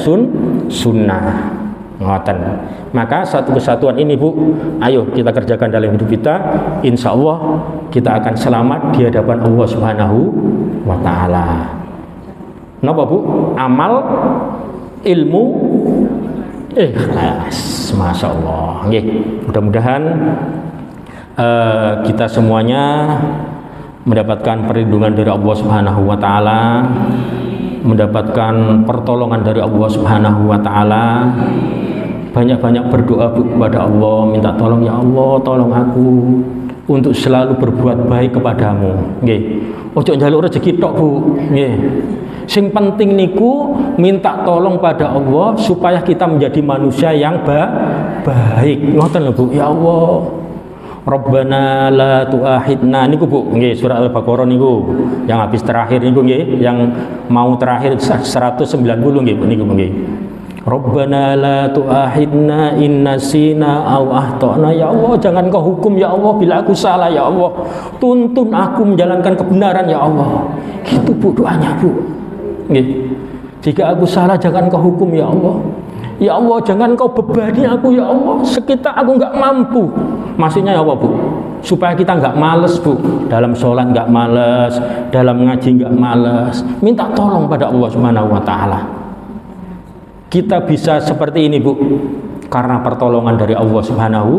S1: sunnah. Ngoten. Maka satu kesatuan ini Bu, ayo kita kerjakan dalam hidup kita. Insya Allah kita akan selamat di hadapan Allah Subhanahu wa Ta'ala. Napa Bu? Amal, ilmu, ikhlas. Masya Allah. Mudah-mudahan kita semuanya mendapatkan perlindungan dari Allah Subhanahu wa Ta'ala, mendapatkan pertolongan dari Allah Subhanahu wa Ta'ala. Banyak-banyak berdoa Bu kepada Allah, minta tolong, ya Allah tolong aku untuk selalu berbuat baik kepadamu. Nggih. Ojo njaluk rezeki tok Bu. Nggih. Sing penting niku minta tolong pada Allah supaya kita menjadi manusia yang baik. Ngoten lho Bu. Ya Allah, Rabbana la tu'ahidna niku Bu, nggih, surat Al-Baqarah niku yang habis terakhir niku nggih, yang mau terakhir 190 nggih Bu niku nggih. Rabbana la tu'ahidna in nasina aw akhtana. Ya Allah, jangan kau hukum ya Allah bila aku salah ya Allah. Tuntun aku menjalankan kebenaran ya Allah. Gitu Bu doanya Bu. Nggih. Jika aku salah jangan kau hukum ya Allah. Ya Allah, jangan kau bebani aku ya Allah, sekitar aku nggak mampu. Maksudnya ya apa Bu? Supaya kita nggak males Bu, dalam sholat nggak males, dalam ngaji nggak males. Minta tolong pada Allah Subhanahu wa Ta'ala. Kita bisa seperti ini Bu, karena pertolongan dari Allah Subhanahu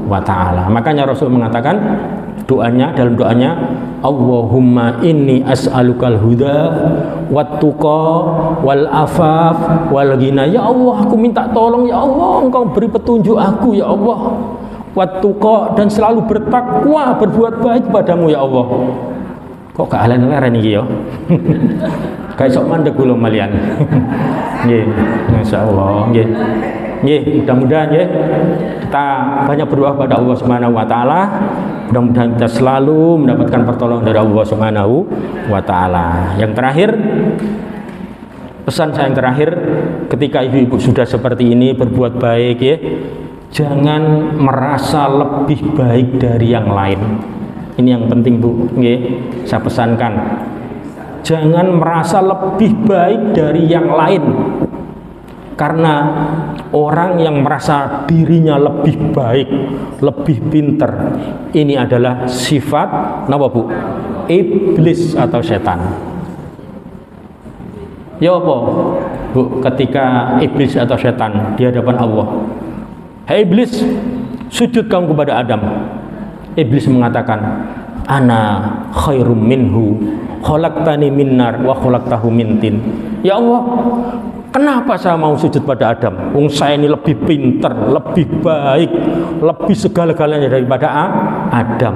S1: wa Ta'ala. Makanya Rasul mengatakan, doanya, dalam doanya, Allahumma inni as'alukal huda wat tuqa wal afaf wal ghina. Ya Allah, aku minta tolong ya Allah, Engkau beri petunjuk aku ya Allah, wat tuqa, dan selalu bertakwa, berbuat baik padamu ya Allah. Kok gak alen-alen iki ya? Kayak sok mandek kula malian. Nggih, masyaallah nggih. Nggih, mudah-mudahan ya kita banyak berdoa pada Allah Subhanahu wa taala. Mudah-mudahan kita selalu mendapatkan pertolongan dari Allah Subhanahu wa taala. Yang terakhir, pesan saya yang terakhir, ketika ibu-ibu sudah seperti ini berbuat baik ya, jangan merasa lebih baik dari yang lain. Ini yang penting Bu, nggih, saya pesankan. Jangan merasa lebih baik dari yang lain. Karena orang yang merasa dirinya lebih baik, lebih pinter, ini adalah sifat apa Bu? Iblis atau setan. Ya apa Bu, ketika iblis atau setan di hadapan Allah, "Hai iblis, sujud kamu kepada Adam." Iblis mengatakan, "Ana khairum minhu, khalaqtani min nar wa khalaqtahu min tin." Ya Allah, kenapa saya mau sujud pada Adam? Saya ini lebih pintar, lebih baik, lebih segala-galanya daripada Adam.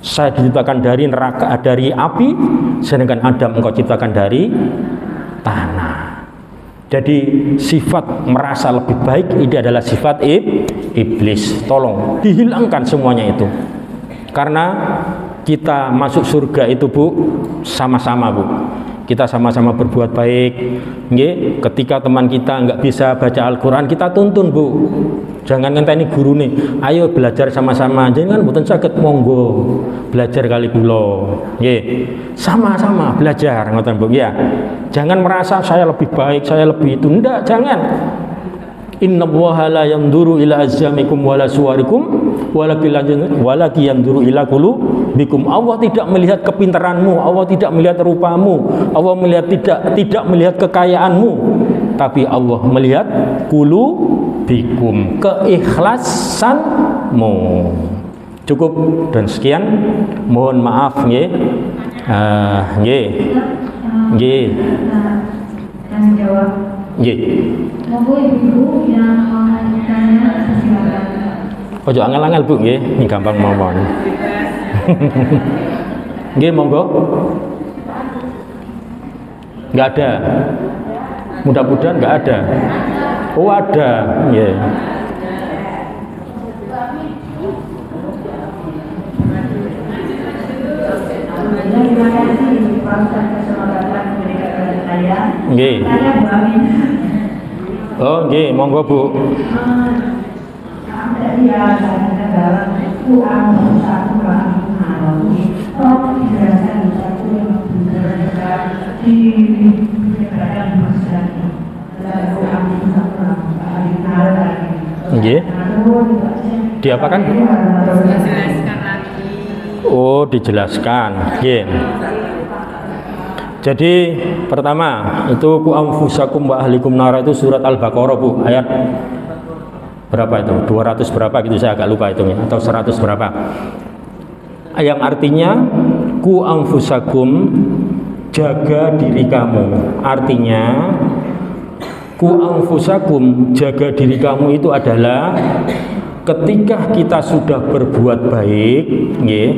S1: Saya diciptakan dari neraka, dari api, sedangkan Adam engkau ciptakan dari tanah. Jadi sifat merasa lebih baik ini adalah sifat iblis. Tolong dihilangkan semuanya itu. Karena kita masuk surga itu Bu, sama-sama Bu. Kita sama-sama berbuat baik. Nggih, ketika teman kita nggak bisa baca Al-Quran, kita tuntun Bu. Jangan ngenteni guru nih, ayo belajar sama-sama. Jangan mboten saged, monggo belajar kali kula. Nggih, sama-sama belajar ngoten Bu ya. Jangan merasa saya lebih baik, saya lebih itu. Ndak, jangan. Innallaha la yanzuru ila ajsamikum wala suwarikum walaki yanzuru ila qulubikum. Allah tidak melihat kepintaranmu, Allah tidak melihat rupamu, Allah tidak melihat kekayaanmu, tapi Allah melihat qulubikum, keikhlasanmu. Cukup dan sekian. Mohon maaf nggih. Nggih. Nggih.
S2: Yang jawab.
S1: Nggih.
S2: Monggo ibu yang mau bertanya silakan.
S1: Ojo angel-angel Bu nggih, ini gampang mawon. Nggih, monggo. Enggak ada. Mudah-mudahan enggak ada. Oh, ada. Nggih.
S2: Terima kasih Pak Ustaz kesempatan memberikan saya.
S1: Nggih.
S2: Saya Bu Amin.
S1: Oh, nggih, monggo Bu. Nggih. Diapakan?
S3: Dijelaskan lagi.
S1: Oh, dijelaskan. Nggih. Jadi pertama itu ku anfusakum wa ahlikum nar, itu surat Al-Baqarah Bu, ayat berapa itu? 200 berapa gitu, saya agak lupa hitungnya, atau 100 berapa. Yang artinya ku anfusakum, jaga diri kamu. Artinya ku anfusakum, jaga diri kamu itu adalah ketika kita sudah berbuat baik, nggih,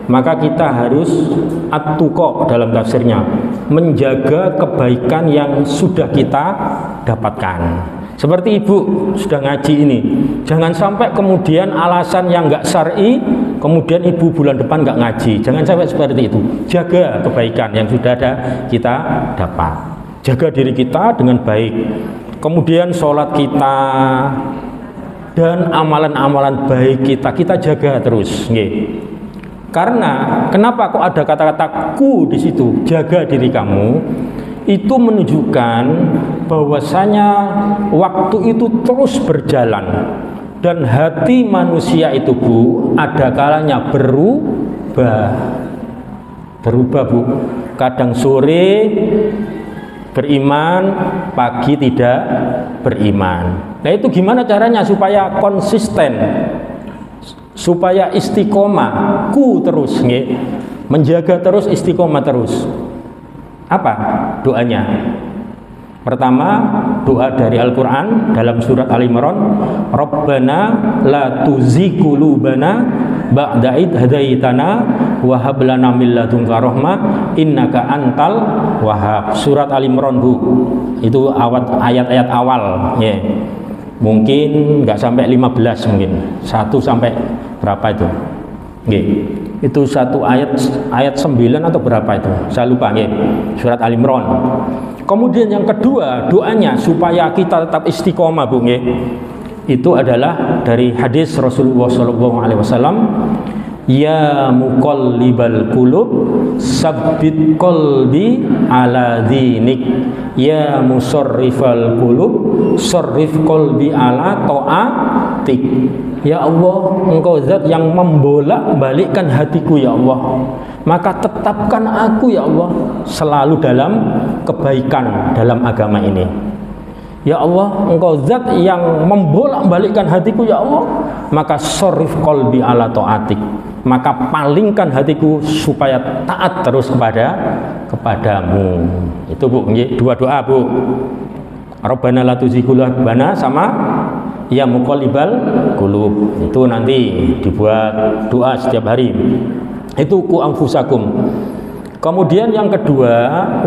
S1: maka kita harus at-tuqa dalam tafsirnya, menjaga kebaikan yang sudah kita dapatkan. Seperti ibu sudah ngaji ini, jangan sampai kemudian alasan yang nggak syar'i, kemudian ibu bulan depan nggak ngaji. Jangan sampai seperti itu. Jaga kebaikan yang sudah ada kita dapat. Jaga diri kita dengan baik. Kemudian sholat kita dan amalan-amalan baik kita jaga terus, nggih. Karena kenapa kok ada kata-kata ku di situ, jaga diri kamu, itu menunjukkan bahwasanya waktu itu terus berjalan dan hati manusia itu Bu, ada kalanya berubah Bu. Kadang sore beriman, pagi tidak beriman. Nah itu gimana caranya supaya konsisten? supaya istiqomah terus nggih. Menjaga terus, istiqomah terus. Apa doanya? Pertama, doa dari Al-Qur'an dalam surat Al-Imran, Rabbana la tuzigh qulubana ba'da id hadaitana wa hab lana min ladunka rahmah innaka antal wahhab. Surat Al-Imran, Bu. Itu ayat-ayat awal, ya. Mungkin nggak sampai 15 mungkin. 1 sampai berapa itu? Nggih. Itu satu ayat 9 atau berapa itu? Saya lupa, nggih. Surat Al-Imran. Kemudian yang kedua, doanya supaya kita tetap istiqomah, Bu, nggih. Itu adalah dari hadis Rasulullah SAW, ya muqallibal qulub sabbit qalbi ala dinik, ya musarrifal qulub sarrif qalbi ala ta'atik. Ya Allah, Engkau zat yang membolak-balikkan hatiku, ya Allah, maka tetapkan aku, ya Allah, selalu dalam kebaikan dalam agama ini. Ya Allah, Engkau zat yang membolak-balikkan hatiku, ya Allah, maka sarrif qalbi ala ta'atik, maka palingkan hatiku supaya taat terus kepadamu. Itu, Bu, dua doa, Bu. Rabbana la tuzigh qulubana sama ya muqallibal qulub. Itu nanti dibuat doa setiap hari. Itu ku anfusakum. Kemudian yang kedua,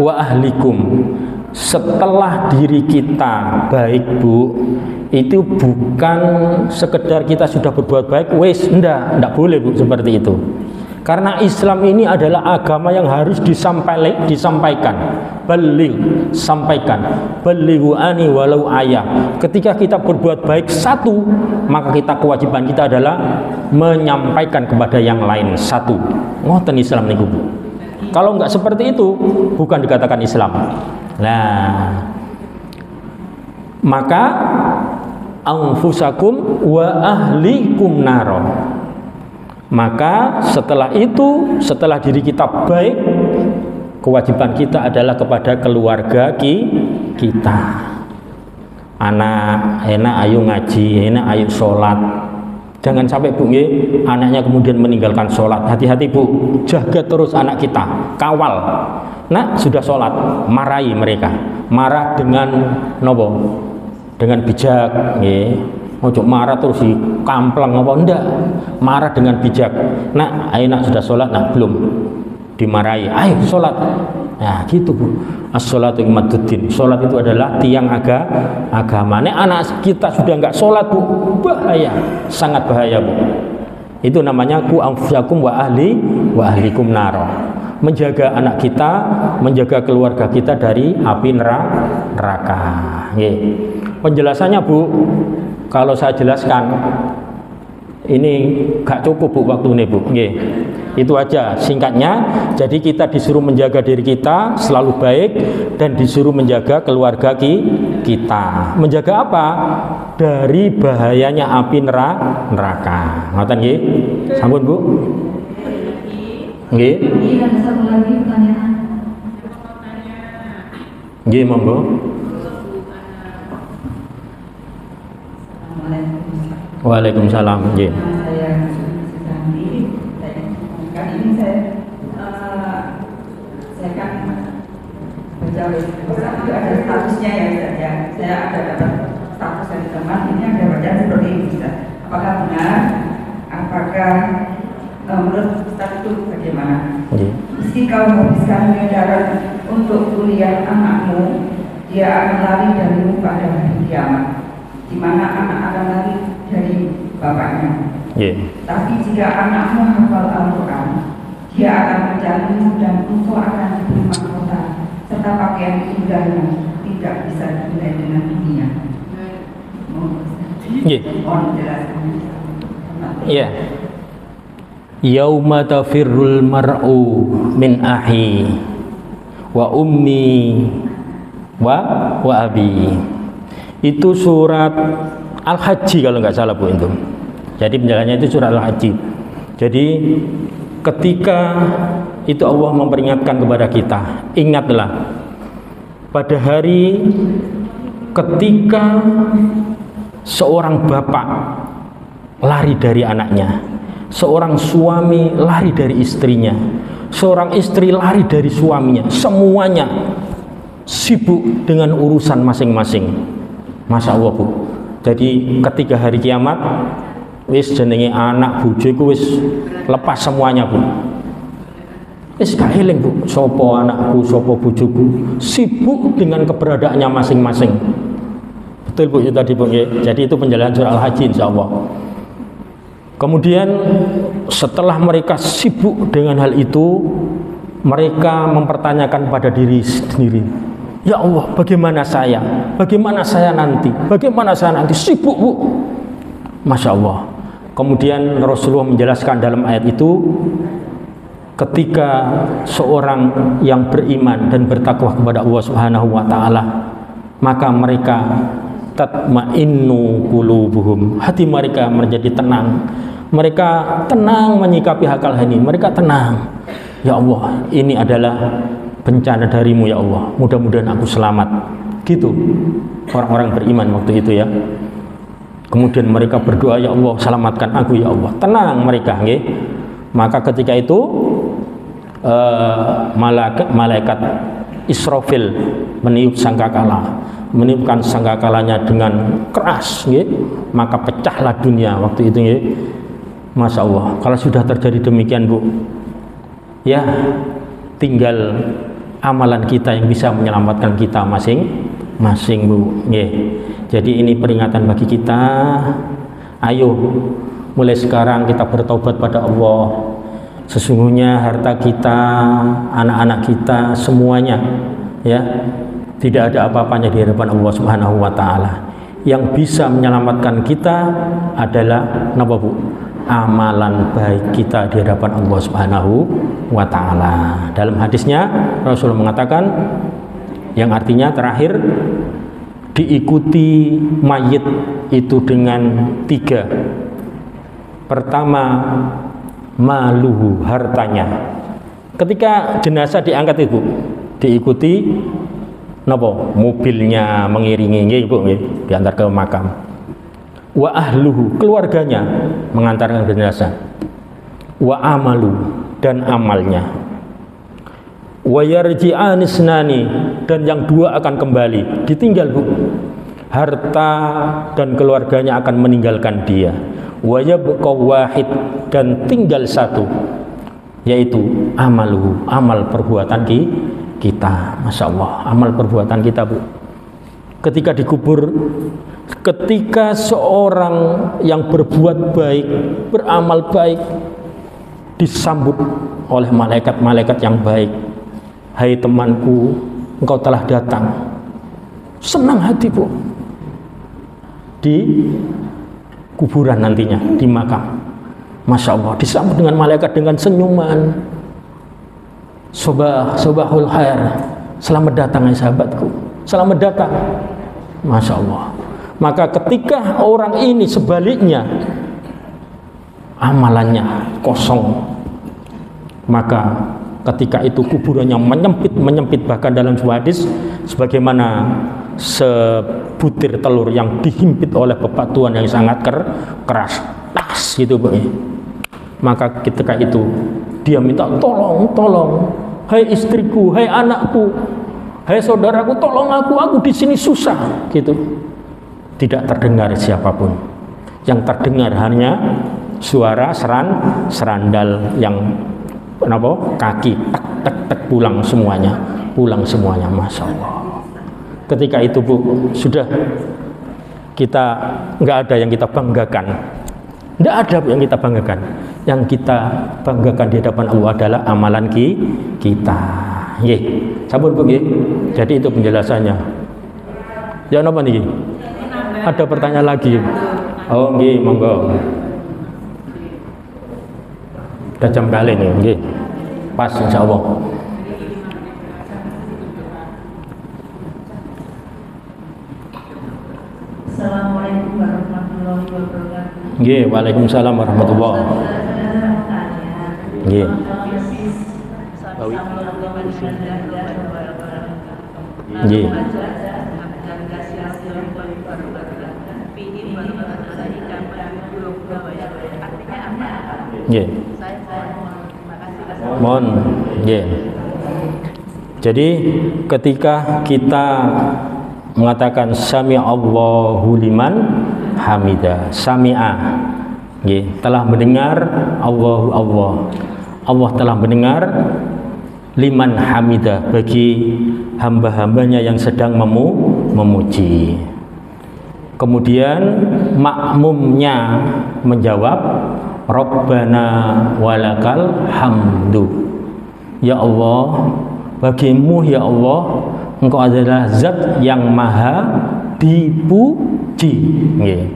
S1: wa ahlikum. Setelah diri kita baik, Bu, itu bukan sekedar kita sudah berbuat baik, wes, enggak boleh, Bu, seperti itu. Karena Islam ini adalah agama yang harus disampaikan. Baligh, sampaikan. Balighu ani walau ayah. Ketika kita berbuat baik satu, maka kewajiban kita adalah menyampaikan kepada yang lain satu. Ngoten Islam niku, Bu. Kalau enggak seperti itu, bukan dikatakan Islam. Nah, maka anfusakum wa ahlikum naro. Maka setelah itu, setelah diri kita baik, kewajiban kita adalah kepada keluarga kita. Anak, enak ayo ngaji, enak ayo sholat. Jangan sampai, Bu, anaknya kemudian meninggalkan sholat. Hati-hati, Bu, jaga terus anak kita, kawal. Nah, sudah sholat, marahi mereka. Marah dengan nopo? Dengan bijak, ojo marah terus di kampleng apa enggak. Marah dengan bijak. Nah, ayo nak sudah sholat, nah belum, dimarahi. Ayo sholat. Nah, gitu, Bu. As-sholatu imaduddin. Sholat itu adalah tiang agama. Nek anak kita sudah enggak sholat, Bu, bahaya, sangat bahaya, Bu. Itu namanya ku anfusakum wa ahlikum naro. Menjaga anak kita, menjaga keluarga kita dari api neraka. Penjelasannya, Bu, kalau saya jelaskan ini gak cukup, Bu, waktu ini, Bu. Itu aja singkatnya. Jadi kita disuruh menjaga diri kita selalu baik dan disuruh menjaga keluarga kita. Menjaga apa? Dari bahayanya api neraka. Ngoten nggih? Sampun, Bu? Nggih.
S2: Ada satu lagi pertanyaan.
S1: Nggih, monggo. Waalaikumsalam. Nggih.
S4: Saya kan baca ada statusnya, ya. Saya ada dapat status dari teman, ini ada bacaan seperti ini, Ustaz. Apakah benar? Apakah menurut Ustaz itu bagaimana? Meski kau menghabiskan miliaran untuk kuliah anakmu, dia akan lari darimu pada hari kiamat, di mana anak akan lari dari bapaknya. Tapi jika anakmu hafal Al-Quran, dia akan mencarimu dan engkau akan diberi mahkota serta pakaian indahnya tidak bisa dinilai dengan dunia. Mohon jelaskan.
S1: Iya. Yauma tafirrul mar'u min ahi wa ummi wa abi. Itu surat Al-Hajj kalau nggak salah, Bu, itu. Jadi penjelasannya itu surat Al-Hajj. Jadi ketika itu Allah memperingatkan kepada kita, ingatlah pada hari ketika seorang bapak lari dari anaknya. seorang suami lari dari istrinya, seorang istri lari dari suaminya, semuanya sibuk dengan urusan masing-masing. Masya Allah Bu. Jadi ketika hari kiamat, wis jenenge anak bojoku wis lepas semuanya Bu. Wis gak eling Bu, sopo anakku, sopo bojoku, sibuk dengan keberadaannya masing-masing. Betul Bu itu tadi Bu. Jadi itu penjelasan surah Al-Hajj insyaallah. Kemudian setelah mereka sibuk dengan hal itu, mereka mempertanyakan pada diri sendiri, ya Allah, bagaimana saya? Bagaimana saya nanti? Bagaimana saya nanti? Sibuk Bu. Masya Allah. Kemudian Rasulullah menjelaskan dalam ayat itu, ketika seorang yang beriman dan bertakwa kepada Allah Subhanahu wa taala, maka mereka tatma'innu qulubuhum, hati mereka menjadi tenang. Mereka tenang menyikapi hal ini. Mereka tenang. Ya Allah, ini adalah bencana darimu ya Allah. Mudah-mudahan aku selamat. Gitu orang-orang beriman waktu itu ya. Kemudian mereka berdoa, ya Allah, selamatkan aku ya Allah. Tenang mereka, nggih. Maka ketika itu malaikat Israfil meniup sangkakala, meniupkan sangkakalanya dengan keras, nggih. Maka pecahlah dunia waktu itu, nggih. Masya Allah. Kalau sudah terjadi demikian Bu, ya tinggal amalan kita yang bisa menyelamatkan kita masing-masing Bu, nggih. Jadi ini peringatan bagi kita. Ayo mulai sekarang kita bertobat pada Allah. Sesungguhnya harta kita, anak-anak kita, semuanya ya tidak ada apa-apanya di hadapan Allah Subhanahu wa taala. Yang bisa menyelamatkan kita adalah apa Bu? Amalan baik kita di hadapan Allah Subhanahu wa taala. Dalam hadisnya Rasulullah mengatakan, yang artinya terakhir, diikuti mayit itu dengan 3. Pertama, maluhu, hartanya. Ketika jenazah diangkat itu diikuti napa? Mobilnya mengiringi nggih Bu, nggih, diantar ke makam. Wa ahluhu, keluarganya mengantarkan jenazah. Wa amalu, dan amalnya. Wa yarji'an isnani, dan yang 2 akan kembali, ditinggal Bu. Harta dan keluarganya akan meninggalkan dia. Wa yabqa wahid, dan tinggal 1, yaitu amaluhu, amal perbuatan kita. Masya Allah, amal perbuatan kita Bu. Ketika dikubur, ketika seorang yang berbuat baik, beramal baik, disambut oleh malaikat-malaikat yang baik. Hai temanku, engkau telah datang. Senang hati Bu. Di kuburan nantinya, di makam. Masya Allah, disambut dengan malaikat dengan senyuman. Sobahul khair, selamat datang ya sahabatku, selamat datang. Masya Allah. Maka ketika orang ini sebaliknya, amalannya kosong, maka ketika itu kuburannya menyempit, bahkan dalam sebuah hadis, sebagaimana sebutir telur yang dihimpit oleh bebatuan yang sangat keras, tas gitu Bu. Maka ketika itu dia minta tolong, hai istriku, hai anakku, hai saudaraku, tolong aku di sini susah gitu. Tidak terdengar siapapun. Yang terdengar hanya suara serandal yang kaki tek pulang semuanya, Masya Allah. Ketika itu Bu, sudah kita nggak ada yang kita banggakan, nggak ada yang kita banggakan. Yang kita banggakan di hadapan Allah adalah amalan kita. Nggih, sampun Bu nggih. Jadi itu penjelasannya. Ya napa niki? Ada pertanyaan lagi? Oh nggih, monggo. Udah jam kali nih, nggih. Pas insyaallah.
S2: Assalamualaikum warahmatullahi wabarakatuh.
S1: Nggih, waalaikumsalam warahmatullahi. Nggih. Nggih.
S3: Fihi wal Qadari gambar 22 artinya apa?
S1: Nggih.
S3: Saya terima kasih.
S1: Mohon, nggih. Jadi ketika kita mengatakan sami Allahu liman hamida, sami'a, nggih, telah mendengar Allahu Allah. Allah telah mendengar liman hamida bagi hamba-hambanya yang sedang memuji. Kemudian makmumnya menjawab Rabbana walakal hamdu. Ya Allah, bagimu ya Allah, Engkau adalah zat yang maha dipuji. Nggih.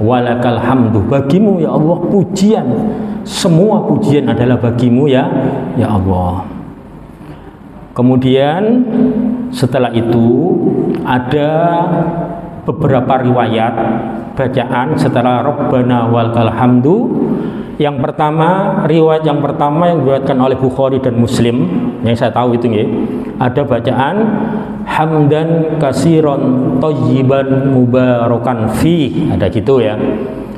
S1: Walakal hamdu, bagimu ya Allah pujian. Semua pujian adalah bagimu ya Allah. Kemudian setelah itu ada beberapa riwayat bacaan setelah Rabbana walakal hamdu. Yang pertama, riwayat yang pertama yang diriwayatkan oleh Bukhari dan Muslim, yang saya tahu itu nggih, ada bacaan hamdan kasiron thayyiban mubarakan fi, ada gitu ya.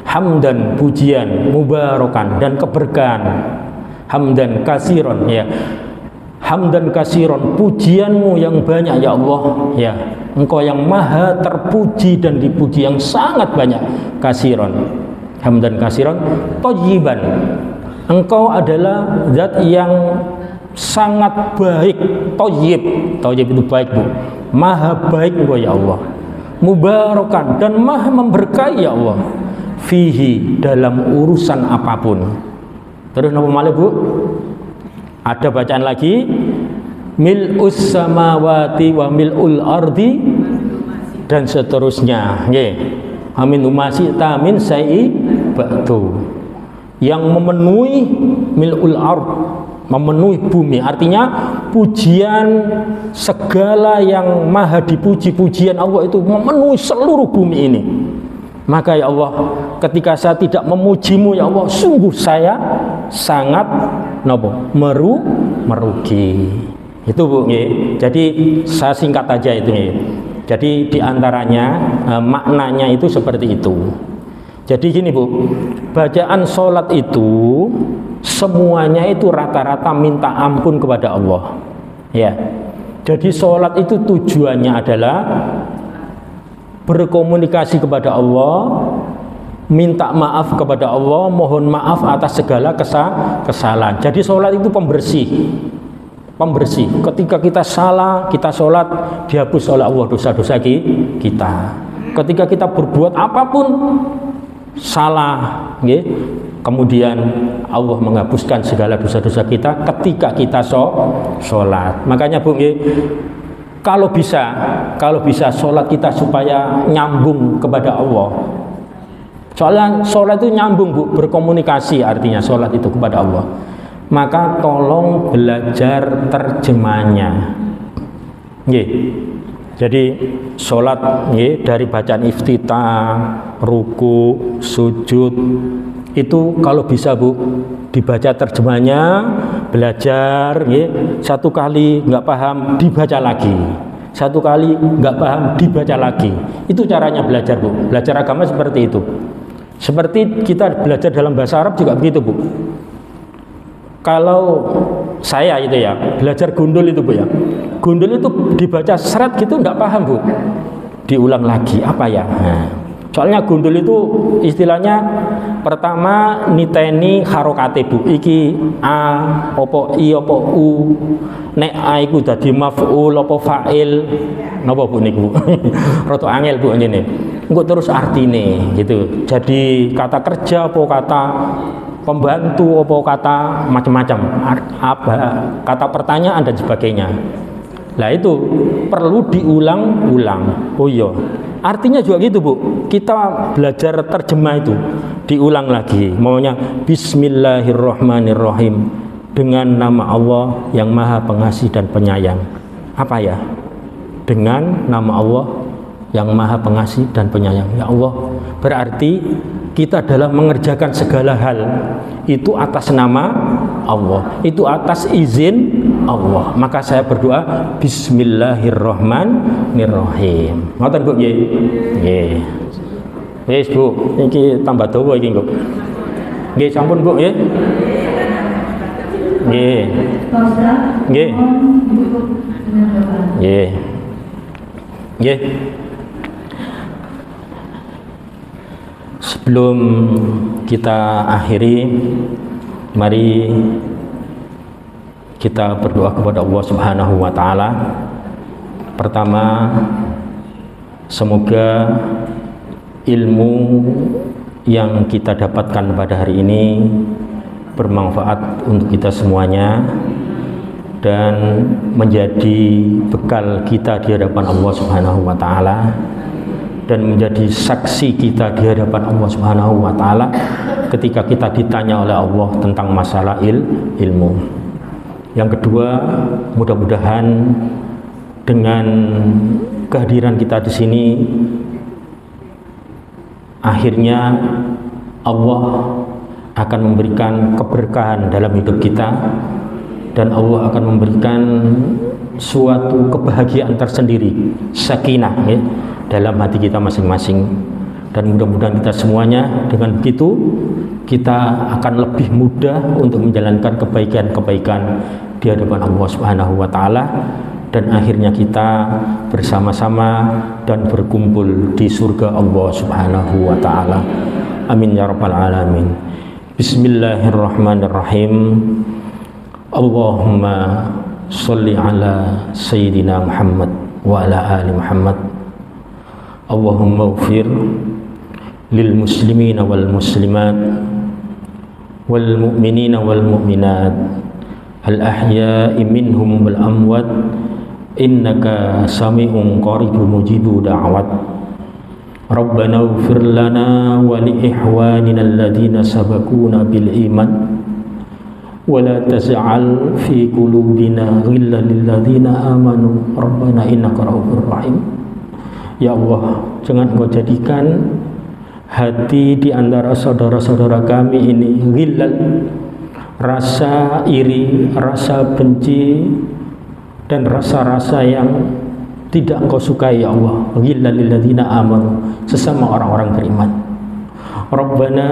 S1: Hamdan pujian, mubarakan dan keberkahan. Hamdan kasiron ya. Hamdan kasiron, pujianmu yang banyak ya Allah ya. Engkau yang maha terpuji dan dipuji yang sangat banyak. Kasiron, hamdan kasiron thayyiban, engkau adalah zat yang sangat baik. Thayyib, thayyib itu baik Bu, maha baik engkau ya Allah. Mubarakan, dan maha memberkahi ya Allah. Fihi, dalam urusan apapun. Terus nama malih Bu, ada bacaan lagi mil'us samawati wa mil'ul ardi dan seterusnya nggih. Amin umasi tamin sai ba'du, yang memenuhi mil'ul ard, memenuhi bumi, artinya pujian segala yang maha dipuji, pujian Allah itu memenuhi seluruh bumi ini. Maka ya Allah, ketika saya tidak memujimu ya Allah, sungguh saya sangat merugi. Itu Bu nggih. Jadi saya singkat aja itu nggih. Jadi diantaranya maknanya itu seperti itu. Jadi gini Bu, bacaan sholat itu semuanya itu rata-rata minta ampun kepada Allah. Ya. Jadi sholat itu tujuannya adalah berkomunikasi kepada Allah, minta maaf kepada Allah, mohon maaf atas segala kesalahan. Jadi sholat itu pembersih. Pembersih. Ketika kita salah, kita sholat, dihapus oleh Allah dosa-dosa kita. Ketika kita berbuat apapun salah, okay, kemudian Allah menghapuskan segala dosa-dosa kita ketika kita sholat. Makanya Bu, okay, kalau bisa sholat kita supaya nyambung kepada Allah. Soalnya sholat itu nyambung Bu, berkomunikasi artinya sholat itu kepada Allah. Maka tolong belajar terjemahnya. Nggih. Jadi sholat nggih, dari bacaan iftitah, ruku, sujud itu kalau bisa Bu dibaca terjemahnya, belajar nggih, satu kali nggak paham dibaca lagi. Satu kali nggak paham dibaca lagi. Itu caranya belajar Bu. Belajar agama seperti itu. Seperti kita belajar dalam bahasa Arab juga begitu Bu. Kalau saya itu ya belajar gundul itu Bu ya, gundul itu dibaca seret gitu nggak paham Bu, diulang lagi apa ya. Nah, soalnya gundul itu istilahnya pertama niteni harokate Bu, iki a opo i opo u, nek a iku dadi maf'ul opo fa'il, napa Bu niku rada angel Bu ngene. Engko terus artine gitu, jadi kata kerja apa kata pembantu apa kata macam-macam, apa kata pertanyaan dan sebagainya. Nah itu perlu diulang-ulang. Oh iya, artinya juga gitu Bu, kita belajar terjemah itu diulang lagi, maunya Bismillahirrahmanirrahim, dengan nama Allah yang maha pengasih dan penyayang. Apa ya? Dengan nama Allah yang maha pengasih dan penyayang. Ya Allah, berarti kita dalam mengerjakan segala hal itu atas nama Allah, itu atas izin Allah. Maka saya berdoa Bismillahirrahmanirrahim. Ngoten Bu nggih. Nggih. Wis Bu, iki tambah dawa iki kok. Nggih, sampun Bu nggih. Nggih. Nggih. Nggih. Nggih. Sebelum kita akhiri, mari kita berdoa kepada Allah Subhanahu wa taala. Pertama, semoga ilmu yang kita dapatkan pada hari ini bermanfaat untuk kita semuanya dan menjadi bekal kita di hadapan Allah Subhanahu wa taala dan menjadi saksi kita di hadapan Allah Subhanahu wa taala ketika kita ditanya oleh Allah tentang masalah ilmu. Yang kedua, mudah-mudahan dengan kehadiran kita di sini akhirnya Allah akan memberikan keberkahan dalam hidup kita dan Allah akan memberikan suatu kebahagiaan tersendiri, sakinah ya, dalam hati kita masing-masing. Dan mudah-mudahan kita semuanya dengan begitu kita akan lebih mudah untuk menjalankan kebaikan-kebaikan di hadapan Allah Subhanahu wa taala dan akhirnya kita bersama-sama dan berkumpul di surga Allah Subhanahu wa taala. Amin ya rabbal alamin. Bismillahirrahmanirrahim. Allahumma sholli ala sayyidina Muhammad wa ala ali Muhammad. Allahumma ighfir lil muslimina wal muslimat wal mu'minina wal mu'minat al ahya'i minhum wal amwat innaka sami'un qaribun mujibu da'wat. Rabbana ighfir lana wa li ihwanina alladhina sabaquna bil iman wa la taj'al fi qulubina ghillan lil ladzina amanu rabbana innaka ra'ufur rahim. Ya Allah, jangan Engkau jadikan hati di antara saudara-saudara kami ini ghillan, rasa iri, rasa benci dan rasa-rasa yang tidak Engkau sukai ya Allah. Ghillal lil ladzina amanu, sesama orang-orang beriman. Rabbana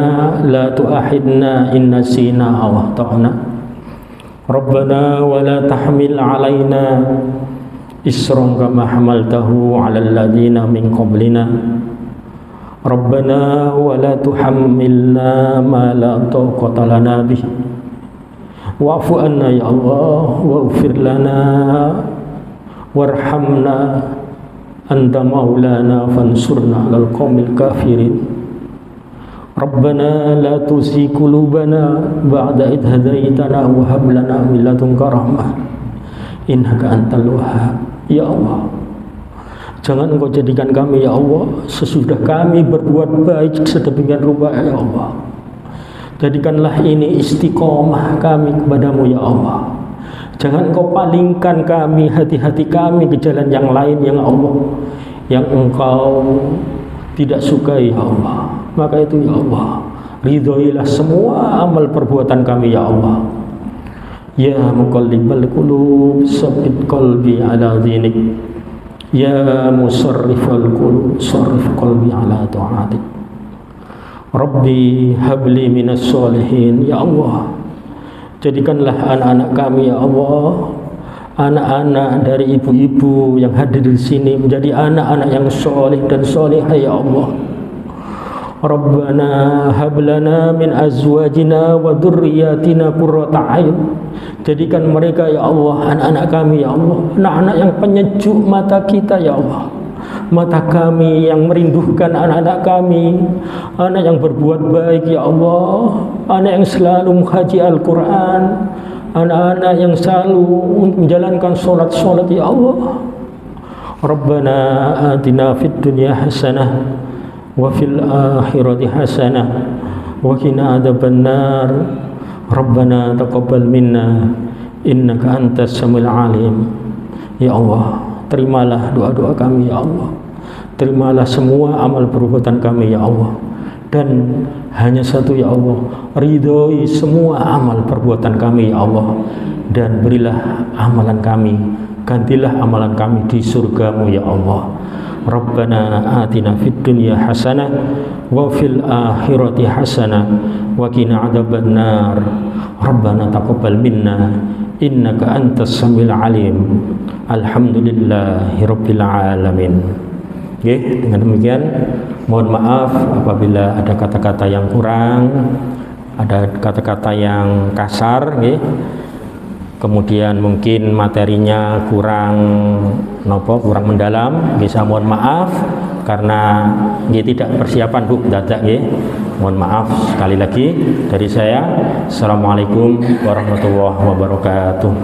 S1: la tu'akhidna in nasina aw akhtana. Rabbana wa la tahmil 'alaina isran kama hamaltahu 'alal ladzina min qablina. Rabbana wa la tuhammilna ma la taqata lana bih. Wa'fu anna ya Allah waghfir lana warhamna anta maulana fansurna 'alal qaumil kafirin. Rabbana la tuzigh qulubana ba'da idh hadaitana wa hab lana min ladunka rahmah innaka antal wahhab. Ya Allah, jangan Engkau jadikan kami ya Allah sesudah kami berbuat baik sedemikian rupa ya Allah. Jadikanlah ini istiqomah kami kepadamu ya Allah. Jangan Engkau palingkan kami, hati-hati kami ke jalan yang lain yang Allah, yang Engkau tidak sukai ya Allah. Maka itu ya Allah, ridhoilah semua amal perbuatan kami ya Allah. Ya muqallibal qulub tsabbit qalbi ala dinik. Ya musarrifal qulub sarrif qalbi ala ta'atik. Rabbi habli minas sholihin. Ya Allah, jadikanlah anak-anak kami ya Allah, anak-anak dari ibu-ibu yang hadir di sini menjadi anak-anak yang soleh dan solehah ya Allah. Rabbana hab lana min azwajina wa dzurriyyatina qurrata a'yun. Jadikan mereka ya Allah, anak-anak kami ya Allah, anak-anak yang penyejuk mata kita ya Allah. Mata kami yang merindukan anak-anak kami, anak yang berbuat baik ya Allah, anak yang selalu mengkaji Al-Quran, anak-anak yang selalu menjalankan sholat-sholat ya Allah. Rabbana atina fid dunya hasanah wa fil akhirati hasanah wa qina adzabannar. Rabbana taqabbal minna innaka antas samiul alim. Ya Allah, terimalah doa-doa kami ya Allah. Terimalah semua amal perbuatan kami ya Allah. Dan hanya satu ya Allah, ridhoi semua amal perbuatan kami ya Allah. Dan berilah amalan kami, gantilah amalan kami di surgamu ya Allah. Rabbana atina fid dunya hasanah wa fil akhirati hasanah wa qina adzabannar. Rabbana taqabbal minna innaka antas samiul alim. Alhamdulillahirabbil alamin. Oke, dengan demikian mohon maaf apabila ada kata-kata yang kurang, ada kata-kata yang kasar, kemudian mungkin materinya kurang mendalam, bisa mohon maaf karena tidak persiapan Bu dadak. Mohon maaf sekali lagi dari saya. Assalamualaikum warahmatullahi wabarakatuh.